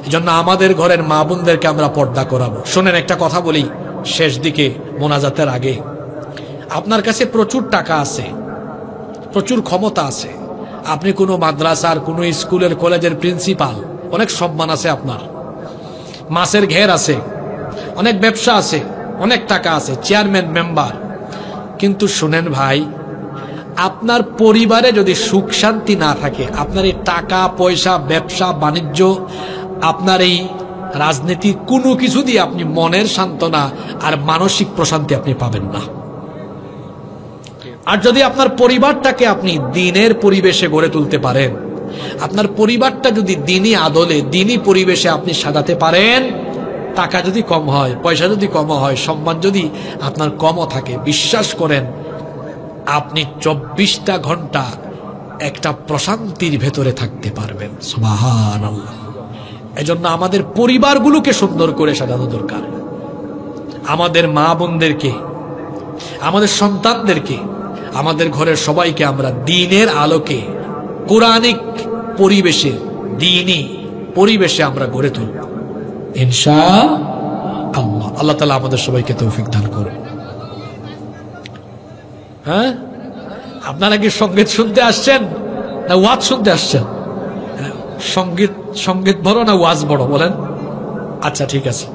এজন্য আমাদের ঘরের মা বোনদেরকে আমরা পর্দা করাবো। শোনেন একটা কথা বলি শেষ দিকে মোনাজাতের আগে, আপনার কাছে প্রচুর টাকা আছে, প্রচুর ক্ষমতা আছে, আপনি কোনো মাদ্রাসার, কোনো স্কুলের, কলেজের প্রিন্সিপাল, অনেক সম্মান আছে আপনার, মাছের ঘের আছে, অনেক ব্যবসা আছে, অনেক টাকা আছে, চেয়ারম্যান, মেম্বার, কিন্তু শুনেন ভাই, আপনার পরিবারে যদি সুখ শান্তি না থাকে, আপনার এই টাকা পয়সা, ব্যবসা বাণিজ্য, আপনার এই রাজনীতির কোনো কিছু দিয়ে আপনি মনের সান্ত্বনা আর মানসিক প্রশান্তি আপনি পাবেন না। আর যদি আপনার পরিবারটাকে আপনি দ্বীনের পরিবেশে গড়ে তুলতে পারেন, আপনার পরিবারটা যদি দ্বীনি আদলে, দ্বীনি পরিবেশে আপনি সাজাতে পারেন, টাকা যদি কম হয়, পয়সা যদি কম হয়, সম্মান যদি আপনার কমও থাকে, বিশ্বাস করেন আপনি 24টা ঘন্টা একটা প্রশান্তির ভেতরে থাকতে পারবেন। সুবহানাল্লাহ। এজন্য আমাদের পরিবারগুলোকে সুন্দর করে সাজানো দরকার। আমাদের মা বোনদেরকে, আমাদের সন্তানদেরকে, আমাদের ঘরের সবাইকে আমরা দ্বীনের আলোকে, কোরআনিক পরিবেশে, দ্বীনি পরিবেশে আমরা গড়ে তুলব ইনশাআল্লাহ। আল্লাহ তাআলা আমাদের সবাইকে তৌফিক দান করুন। হ্যাঁ, আপনারা কি সঙ্গীত শুনতে আসছেন না ওয়াজ শুনতে আসছেন? সঙ্গীত বড় না ওয়াজ বড় বলেন? আচ্ছা ঠিক আছে।